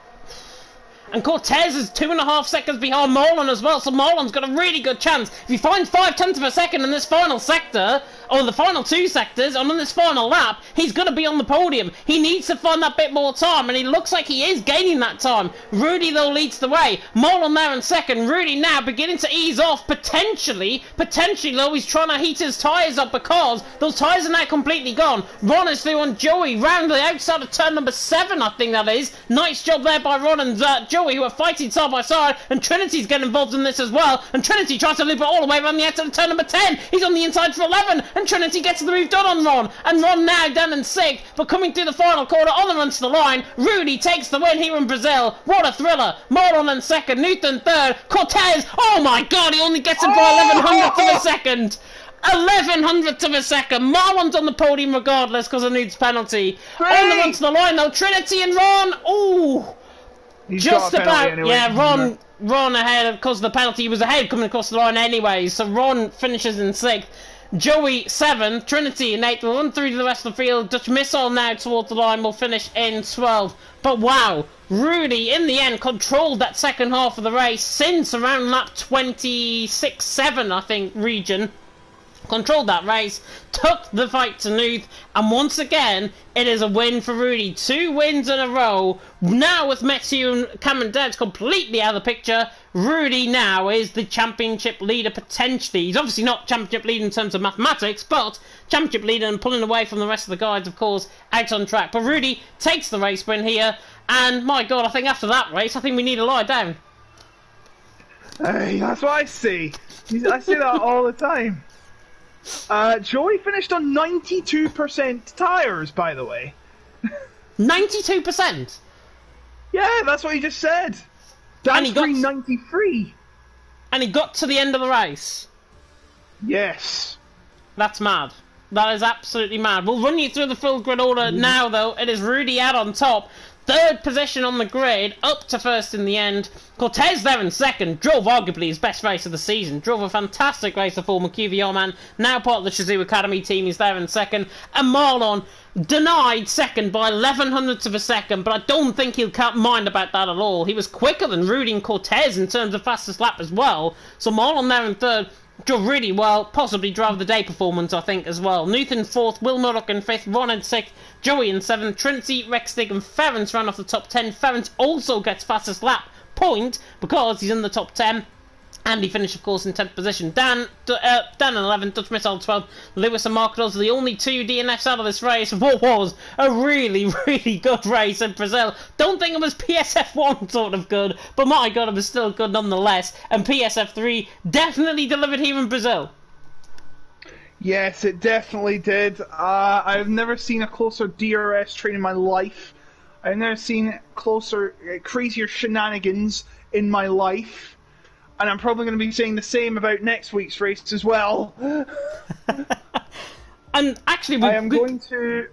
And Cortez is 2.5 seconds behind Marlon as well, so Marlon's got a really good chance. If he finds 0.5 of a second in this final sector, or the final 2 sectors, and on this final lap, he's going to be on the podium. He needs to find that bit more time, and he looks like he is gaining that time. Rudy, though, leads the way. Marlon there in second. Rudy now beginning to ease off, potentially, though, he's trying to heat his tyres up because those tyres are now completely gone. Ron is through on Joey, round the outside of turn number 7, I think that is. Nice job there by Ron and Joey, who are fighting side by side, and Trinity's getting involved in this as well, and Trinity tries to loop it all the way around the outside of turn number 10. He's on the inside for 11, and Trinity gets the move done on Ron, and Ron now down in 6th, but coming through the final quarter on the run to the line. Rudy takes the win here in Brazil. What a thriller. Marlon in 2nd, Newton 3rd, Cortez, oh my god, he only gets it by 1100th of a second. 1100th of a second. Marlon's on the podium regardless because of Nude's penalty. On the run to the line though, Trinity and Ron, ooh, He's just about, anyway. yeah, Ron ahead because the penalty was ahead coming across the line anyway, so Ron finishes in 6th. Joey 7th, Trinity in 8th, will run through to the rest of the field. Dutch Missile now towards the line will finish in 12th. But wow, Rudy in the end controlled that second half of the race since around lap 26-7 I think region. Controlled that race, took the fight to Nuth, and once again, it is a win for Rudy. 2 wins in a row. Now with Metsu and Cameron Debs completely out of the picture, Rudy now is the championship leader potentially. He's obviously not championship leader in terms of mathematics, but championship leader and pulling away from the rest of the guys, of course, out on track. But Rudy takes the race win here, and my god, I think after that race, I think we need to lie down. Hey, that's what I see. I see that all the time. Joey finished on 92% tyres, by the way. 92%? Yeah, that's what he just said. Dan's 93. And he got to the end of the race. Yes. That's mad. That is absolutely mad. We'll run you through the full grid order now, though. It is Rudy out on top. 3rd position on the grid, up to 1st in the end. Cortez there in 2nd, drove arguably his best race of the season. Drove a fantastic race, the former QVR man, now part of the Shazoo Academy team. He's there in 2nd. And Marlon denied 2nd by 1100ths of a second, but I don't think he'll mind about that at all. He was quicker than Rudy and Cortez in terms of fastest lap as well. So Marlon there in 3rd. Drove really well, possibly driver of the day performance, I think, as well. Nuth in 4th, Will Murdoch in 5th, Ron in 6th, Joey in 7th, Trinity, Rexdig and Ferrens ran off the top 10. Ferrens also gets fastest lap point because he's in the top 10. And he finished, of course, in 10th position. Dan in 11th, Dutch Missile 12th, Lewis and Marcos are the only 2 DNFs out of this race. What was a really, really good race in Brazil. Don't think it was PSF1 sort of good, but my god, it was still good nonetheless. And PSF3 definitely delivered here in Brazil. Yes, it definitely did. I've never seen a closer DRS train in my life. I've never seen crazier shenanigans in my life. And I'm probably going to be saying the same about next week's race as well. And actually, I'm going to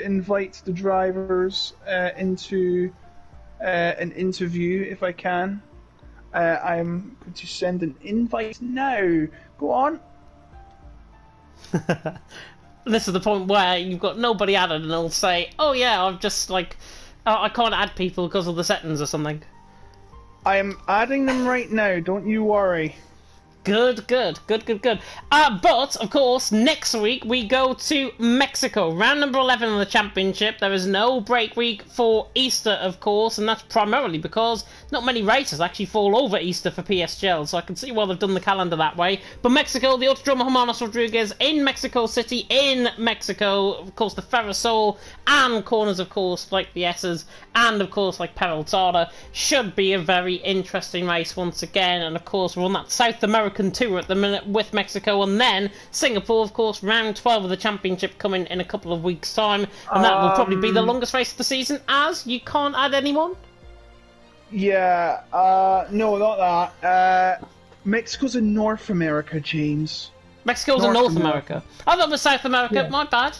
invite the drivers into an interview if I can. I'm going to send an invite now. Go on. This is the point where you've got nobody added, and they'll say, "Oh yeah, I've just like, I can't add people because of the settings or something." I am adding them right now. Don't you worry. Good. But, of course, next week we go to Mexico. Round number 11 of the championship. There is no break week for Easter, of course, and that's primarily because not many races actually fall over Easter for PSGL, so I can see why they've done the calendar that way. But Mexico, the Autodromo Hermanos Rodriguez in Mexico City, in Mexico, of course, the Ferrosol and corners, of course, like the S's, and, of course, like Peraltada, should be a very interesting race once again. And, of course, we're on that South American tour at the minute with Mexico, and then Singapore, of course, round 12 of the championship coming in a couple of weeks' time, and that will probably be the longest race of the season, as you can't add anyone. Yeah, no, not that. Mexico's in North America, James. Mexico's in North America. I thought it was South America. Yeah. My bad.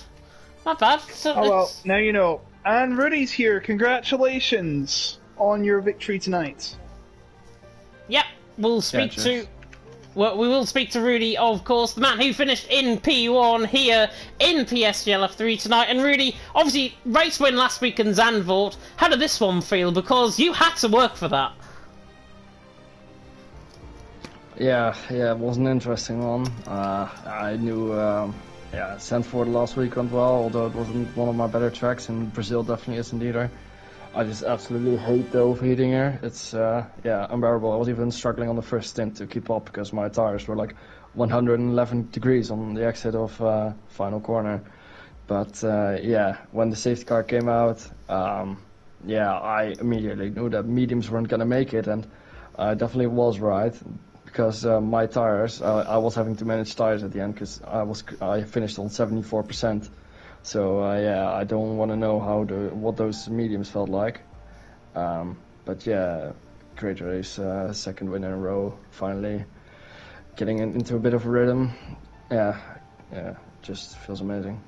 So well, now you know. And Rudy's here. Congratulations on your victory tonight. Yep, we'll speak to. Well, we will speak to Rudy, of course, the man who finished in P1 here in PSGL F3 tonight. And Rudy, obviously, race win last week in Zandvoort. How did this one feel? Because you had to work for that. Yeah, it was an interesting one. I knew, Zandvoort last week went well, although it wasn't one of my better tracks, and Brazil definitely isn't either. I just absolutely hate the overheating here. It's unbearable. I was even struggling on the first stint to keep up because my tires were like 111 degrees on the exit of final corner. But when the safety car came out, I immediately knew that mediums weren't gonna make it, and I definitely was right because my tires, I was having to manage tires at the end because I finished on 74%. So I don't want to know what those mediums felt like, but yeah, great race, second win in a row, finally getting into a bit of a rhythm. Yeah, just feels amazing.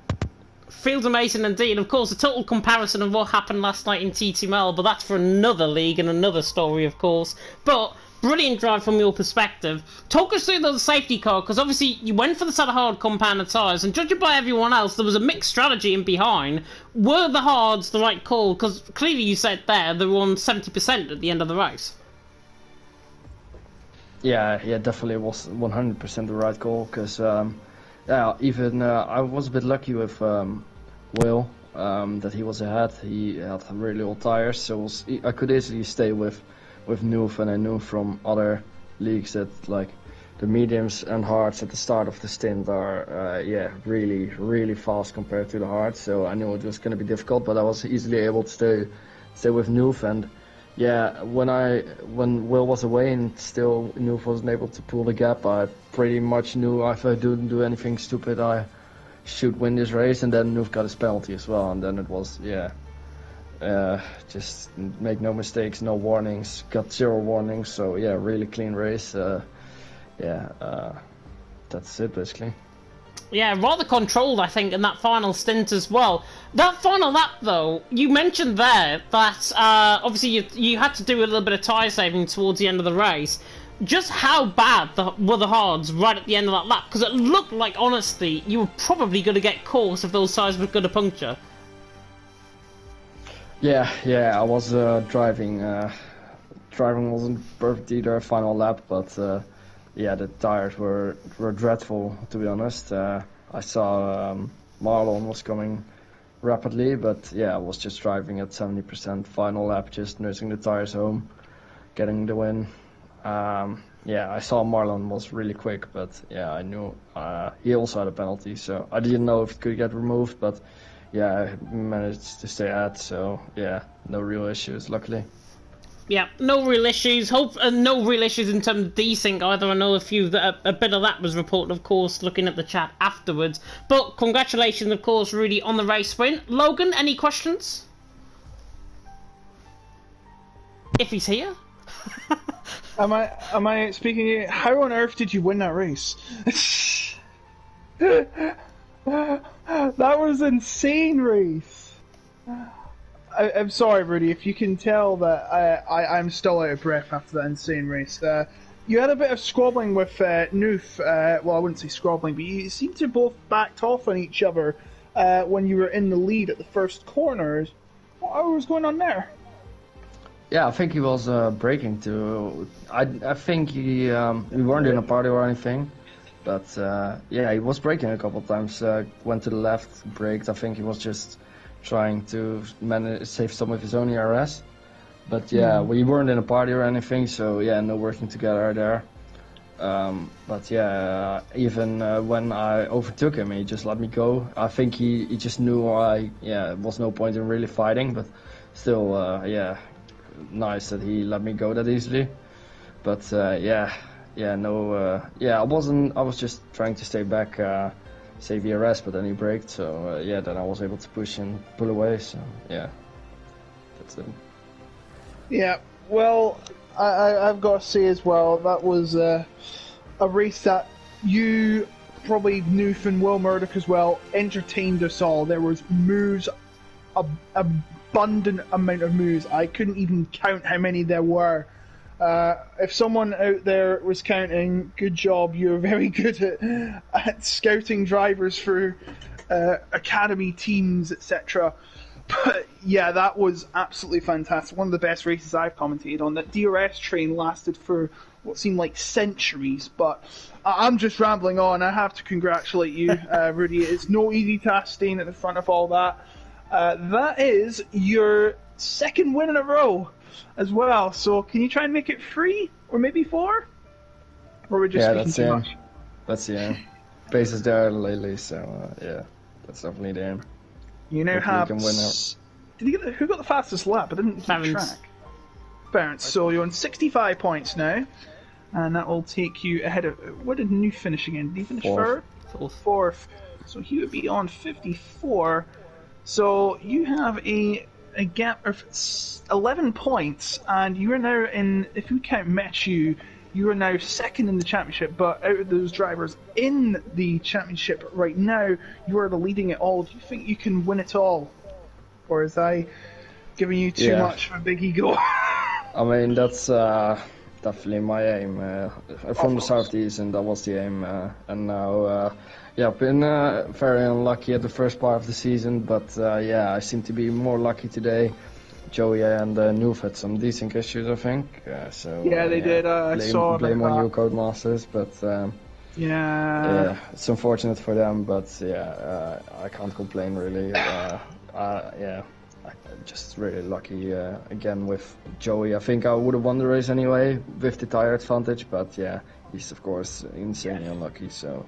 Feels amazing indeed. Of course, a total comparison of what happened last night in TTML, but that's for another league and another story, of course. But brilliant drive from your perspective. Talk us through the safety car, because obviously you went for the set of hard compounded tyres, and judging by everyone else, there was a mixed strategy in behind. Were the hards the right call? Because clearly you said there they were on 70% at the end of the race. Yeah, definitely was 100% the right call, because I was a bit lucky with Will, that he was ahead. He had really old tires, so I could easily stay with Noof, and I knew from other leagues that like the mediums and hards at the start of the stint are really fast compared to the hards, so I knew it was going to be difficult, but I was easily able to stay with Noof. And when Will was away and still Noof wasn't able to pull the gap, I pretty much knew if I didn't do anything stupid I should win this race. And then Noof got his penalty as well, and then it was just make no mistakes, no warnings, got 0 warnings, so really clean race. That's it basically. Yeah, rather controlled, I think, in that final stint as well. That final lap, though, you mentioned there that obviously you had to do a little bit of tyre saving towards the end of the race. Just how bad were the hards right at the end of that lap? Because it looked like, honestly, you were probably going to get caught if those tyres were going to puncture. Yeah, I was driving. Driving wasn't perfect either, final lap, but the tires were dreadful, to be honest. I saw Marlon was coming rapidly, but I was just driving at 70% final lap, just nursing the tires home, getting the win. I saw Marlon was really quick, but I knew he also had a penalty, so I didn't know if it could get removed, but I managed to stay at, so no real issues, luckily. Yeah, no real issues. No real issues in terms of desync either. I know a bit of that was reported, of course, looking at the chat afterwards. But congratulations, of course, Rudy, on the race win. Logan, any questions? If he's here. Am I speaking here? How on earth did you win that race? That was an insane race. I'm sorry, Rudy, if you can tell that I'm still out of breath after that insane race. You had a bit of squabbling with Noof. Well, I wouldn't say squabbling, but you seemed to both backed off on each other when you were in the lead at the first corners. What was going on there? Yeah, I think he was braking too. I think we weren't in a party or anything, but yeah, he was braking a couple of times. Went to the left, braked. I think he was just trying to save some of his own ERS. But yeah, we weren't in a party or anything, so yeah, no working together there. But yeah, even when I overtook him, he just let me go. I think he just knew it was no point in really fighting, but still, yeah, nice that he let me go that easily. But I was just trying to stay back, save ERS, but then he braked, so yeah, then I was able to push and pull away, so yeah, that's it. Yeah, well, I've got to say as well, that was a race that you, probably Noof and Will Murdoch as well, entertained us all. There was moves, abundant amount of moves. I couldn't even count how many there were. If someone out there was counting, good job. You're very good at scouting drivers through academy teams, etc. But yeah, that was absolutely fantastic. One of the best races I've commentated on. That DRS train lasted for what seemed like centuries, but I'm just rambling on. I have to congratulate you, Rudy. It's no easy task staying at the front of all that. That is your second win in a row as well. So can you try and make it 3 or maybe 4? Or we're just speaking too much? That's the aim. Pace is there lately, so yeah, that's definitely the aim. You now have. Did you who got the fastest lap? I didn't keep track. Barents. So you're on 65 points now, and that will take you ahead of. Where did New finish again? Did he finish third? Fourth. So he would be on 54. So you have a gap of 11 points, and you are now in. If we count Matthew, you are now second in the championship. But out of those drivers in the championship right now, you are the leading it all. Do you think you can win it all, or is I giving you too much of a big ego? I mean, that's definitely my aim. From the Southeast, and that was the aim. And now, I've been very unlucky at the first part of the season, but I seem to be more lucky today. Joey and Noof had some decent issues, I think. They did. I saw blame on you, Codemasters, but it's unfortunate for them. But I can't complain really. I'm just really lucky again with Joey. I think I would have won the race anyway with the tire advantage, but he's of course insanely unlucky. So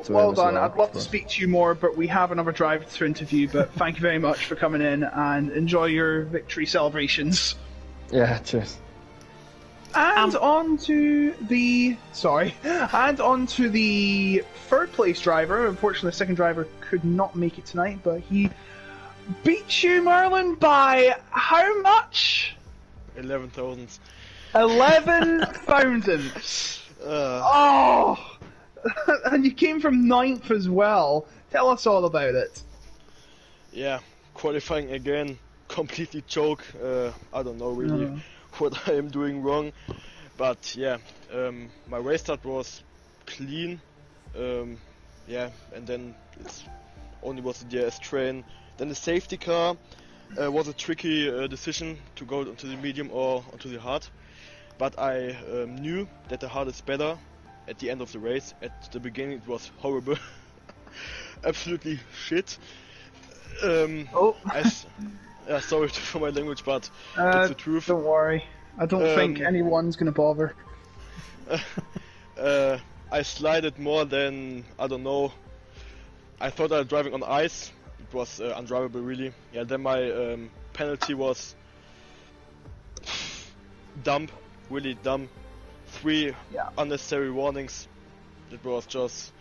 well done. I'd love to speak to you more, but we have another driver to interview. But thank you very much for coming in, and enjoy your victory celebrations. Yeah, cheers. And on to the third place driver. Unfortunately, the second driver could not make it tonight, but he beat you, Merlin, by how much? 11,000. 11,000. And you came from 9th as well. Tell us all about it. Yeah, qualifying again, completely choke. I don't know really what I am doing wrong, but my race start was clean. And then it only was the DRS train. Then the safety car was a tricky decision to go onto the medium or onto the hard, but I knew that the hard is better at the end of the race. At the beginning it was horrible. Absolutely shit. Sorry for my language, but it's the truth. Don't worry. I don't think anyone's gonna bother. I slided more than, I don't know, I thought I was driving on ice. It was undrivable really. Yeah, then my penalty was dumb, really dumb. 3 unnecessary warnings. It was just,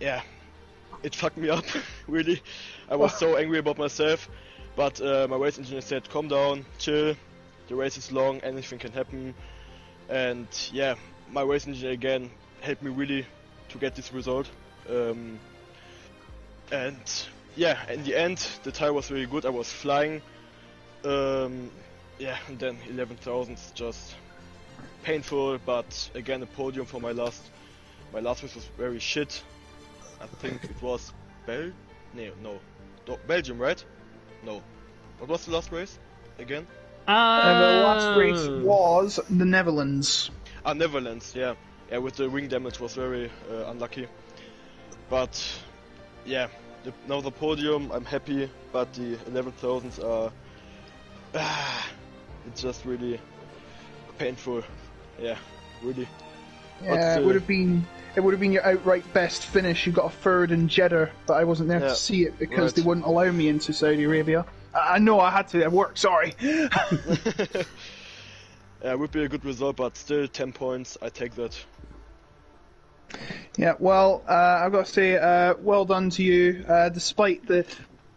it fucked me up, really. I was so angry about myself, but my race engineer said, calm down, chill, the race is long, anything can happen. And my race engineer again helped me really to get this result. yeah, in the end, the tire was really good. I was flying. Yeah, and then 11,000 just painful. But again, the podium for my last race was very shit. I think it was Belgium, right? No. What was the last race again? The last race was the Netherlands. Netherlands, yeah. Yeah, with the wing damage was very unlucky. But yeah, now the podium, I'm happy, but the 11,000s are it's just really painful. Yeah, really. Yeah, it would have been your outright best finish. You got a third in Jeddah, but I wasn't there to see it because they wouldn't allow me into Saudi Arabia. I know I had to at work. Sorry. Yeah, it would be a good result, but still 10 points. I take that. Yeah, well, I've got to say, well done to you, despite the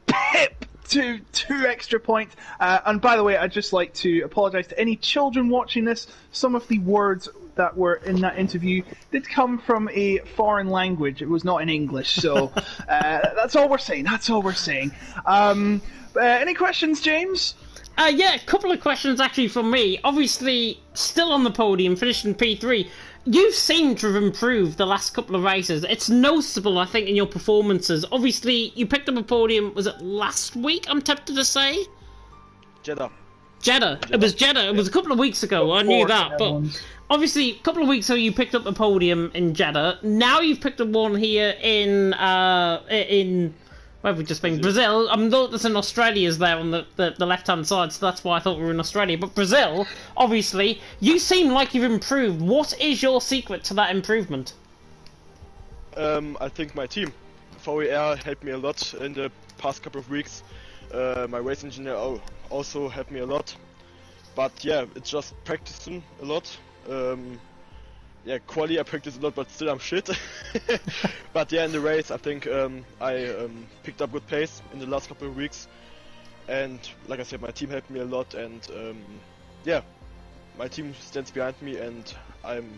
pip to 2 extra points. And by the way, I'd just like to apologise to any children watching this. Some of the words that were in that interview did come from a foreign language. It was not in English, so that's all we're saying. That's all we're saying. Any questions, James? Yeah, a couple of questions actually from me. Obviously, still on the podium, finishing P3. You seem to have improved the last couple of races. It's noticeable, I think, in your performances. Obviously, you picked up a podium, was it last week, I'm tempted to say? Jeddah. It was Jeddah. It was a couple of weeks ago. I knew that. But obviously, a couple of weeks ago, you picked up a podium in Jeddah. Now you've picked up one here in where have we just been? Brazil. I'm noticing Australia's there on the left-hand side, so that's why I thought we were in Australia. But Brazil, obviously, you seem like you've improved. What is your secret to that improvement? I think my team, VER, helped me a lot in the past couple of weeks. My race engineer also helped me a lot. But yeah, it's just practicing a lot. Yeah, quali I practice a lot, but still I'm shit. But yeah, in the race I think I picked up good pace in the last couple of weeks, and like I said, my team helped me a lot, and yeah, my team stands behind me, and I'm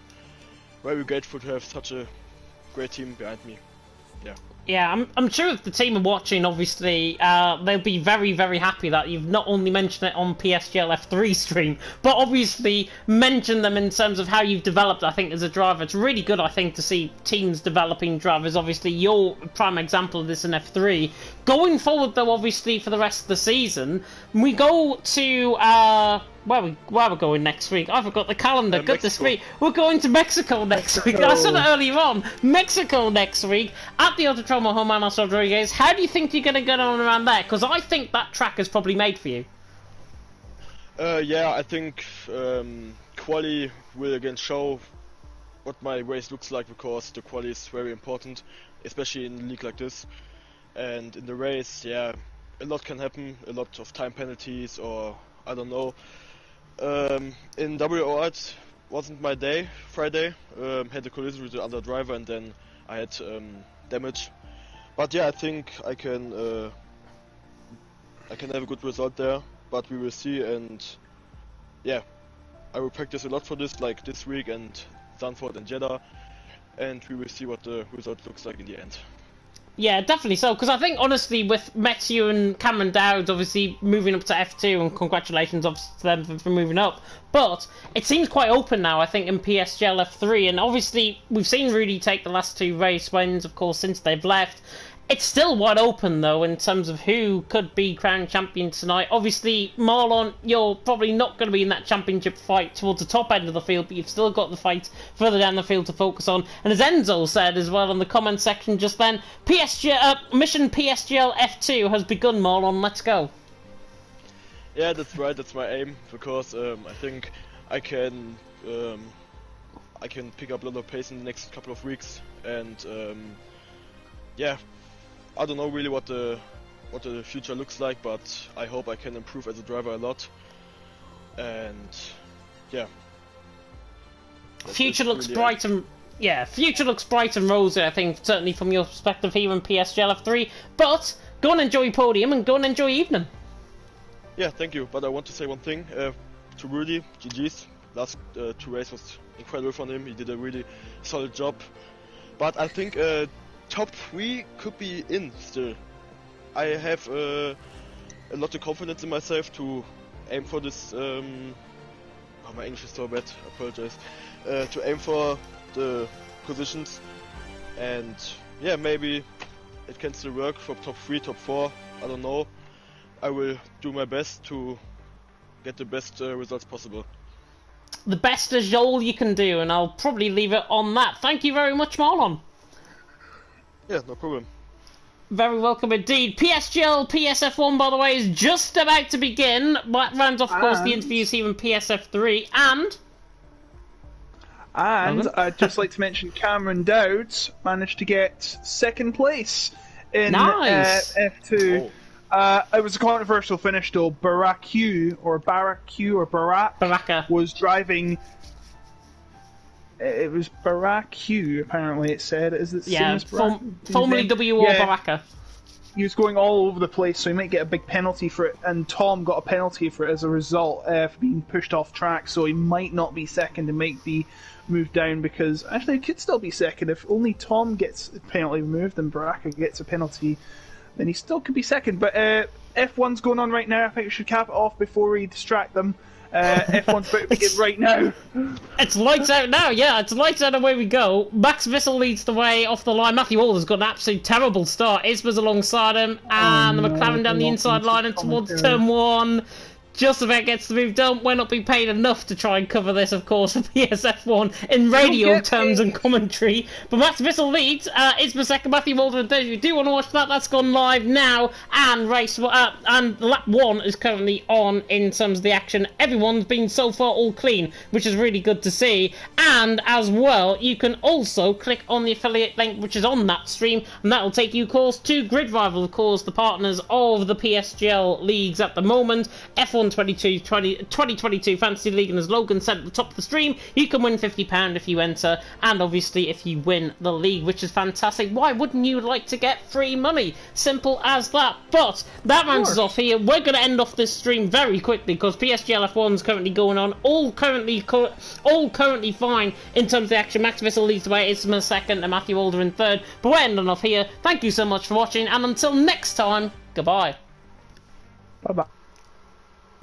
very grateful to have such a great team behind me. Yeah. Yeah, I'm sure if the team are watching, obviously, they'll be very, very happy that you've not only mentioned it on PSGL F3 stream, but obviously mentioned them in terms of how you've developed, I think, as a driver. It's really good, I think, to see teams developing drivers. Obviously, you're a prime example of this in F3. Going forward, though, obviously, for the rest of the season, we go to... where we're going next week? I forgot the calendar. Goodness me. We're going to Mexico next week. I said it earlier on. Mexico next week at the Autodromo Hermanos Rodriguez. How do you think you're going to get on around there? Because I think that track is probably made for you. Yeah, I think quali will again show what my race looks like, because the quali is very important, especially in a league like this. And in the race, yeah, a lot can happen. A lot of time penalties, or I don't know. In WOR it wasn't my day, Friday. Had a collision with the other driver, and then I had damage. But yeah, I think I can have a good result there, but we will see. And yeah, I will practice a lot for this, like this week and Zandvoort and Jeddah, and we will see what the result looks like in the end. Yeah, definitely so, because I think, honestly, with Matthew and Cameron Dowd obviously moving up to F2, and congratulations obviously to them for moving up, but it seems quite open now, I think, in PSGL F3, and obviously we've seen Rudy take the last 2 race wins, of course, since they've left. It's still wide open, though, in terms of who could be crowned champion tonight. Obviously, Marlon, you're probably not going to be in that championship fight towards the top end of the field, but you've still got the fight further down the field to focus on. And as Enzo said as well in the comment section just then, Mission PSGL F2 has begun, Marlon. Let's go. Yeah, that's right. That's my aim, because I think I can pick up a lot of pace in the next couple of weeks, and yeah. I don't know really what the future looks like, but I hope I can improve as a driver a lot. And yeah. Future looks bright and future looks bright and rosy, I think, certainly from your perspective here in PSGL F3. But go and enjoy your podium and go and enjoy your evening. Yeah, thank you. But I want to say one thing to Rudy. GG's. Last 2 races was incredible from him. He did a really solid job. But I think top 3 could be in still. I have a lot of confidence in myself to aim for this. Oh, my English is so bad. I apologize. To aim for the positions, and yeah, maybe it can still work for top 3, top 4. I don't know. I will do my best to get the best results possible. The best is all you can do, and I'll probably leave it on that. Thank you very much, Marlon. Yeah, no problem. Very welcome indeed. PSGL PSF1, by the way, is just about to begin. That rounds off, of course, the interviews here in PSF3, and I'd just like to mention Cameron Dowd managed to get 2nd place in nice. F2. It was a controversial finish though. Baraka was driving. It was Baraku, apparently it said. Is it yeah, formerly WO yeah. Baraka. He was going all over the place, so he might get a big penalty for it, and Tom got a penalty for it as a result for being pushed off track, so he might not be 2nd and might be moved down, because actually he could still be 2nd if only Tom gets a penalty removed and Baraka gets a penalty, then he still could be 2nd. But F1's going on right now. I think we should cap it off before we distract them. F1's about to begin right now. It's lights out now, yeah, it's lights out, away we go. Max Vissel leads the way off the line. Matthew Waller's got an absolute terrible start. Isma's alongside him, and the McLaren down the inside line and towards turn 1. Just about gets the move done. We're not being paid enough to try and cover this, of course, for PSF1 in radio terms and commentary. But Max Vissel leads. Isma 2nd, Matthew Walder in 3rd. If you do want to watch that, that's gone live now. And and lap 1 is currently on in terms of the action. Everyone's been so far all clean, which is really good to see. And as well, you can also click on the affiliate link, which is on that stream, and that will take you, of course, to Grid Rival, of course, the partners of the PSGL leagues at the moment. F1 2022 Fantasy League, and as Logan said at the top of the stream, you can win £50 if you enter, and obviously if you win the league, which is fantastic. Why wouldn't you like to get free money? Simple as that. But that rounds us off here. We're going to end off this stream very quickly because PSGL F1 is currently going on, all currently fine in terms of the action. Max Vissel leads the way, Isma 2nd, and Matthew Alder in 3rd. But we're ending off here. Thank you so much for watching, and until next time, goodbye. Bye bye.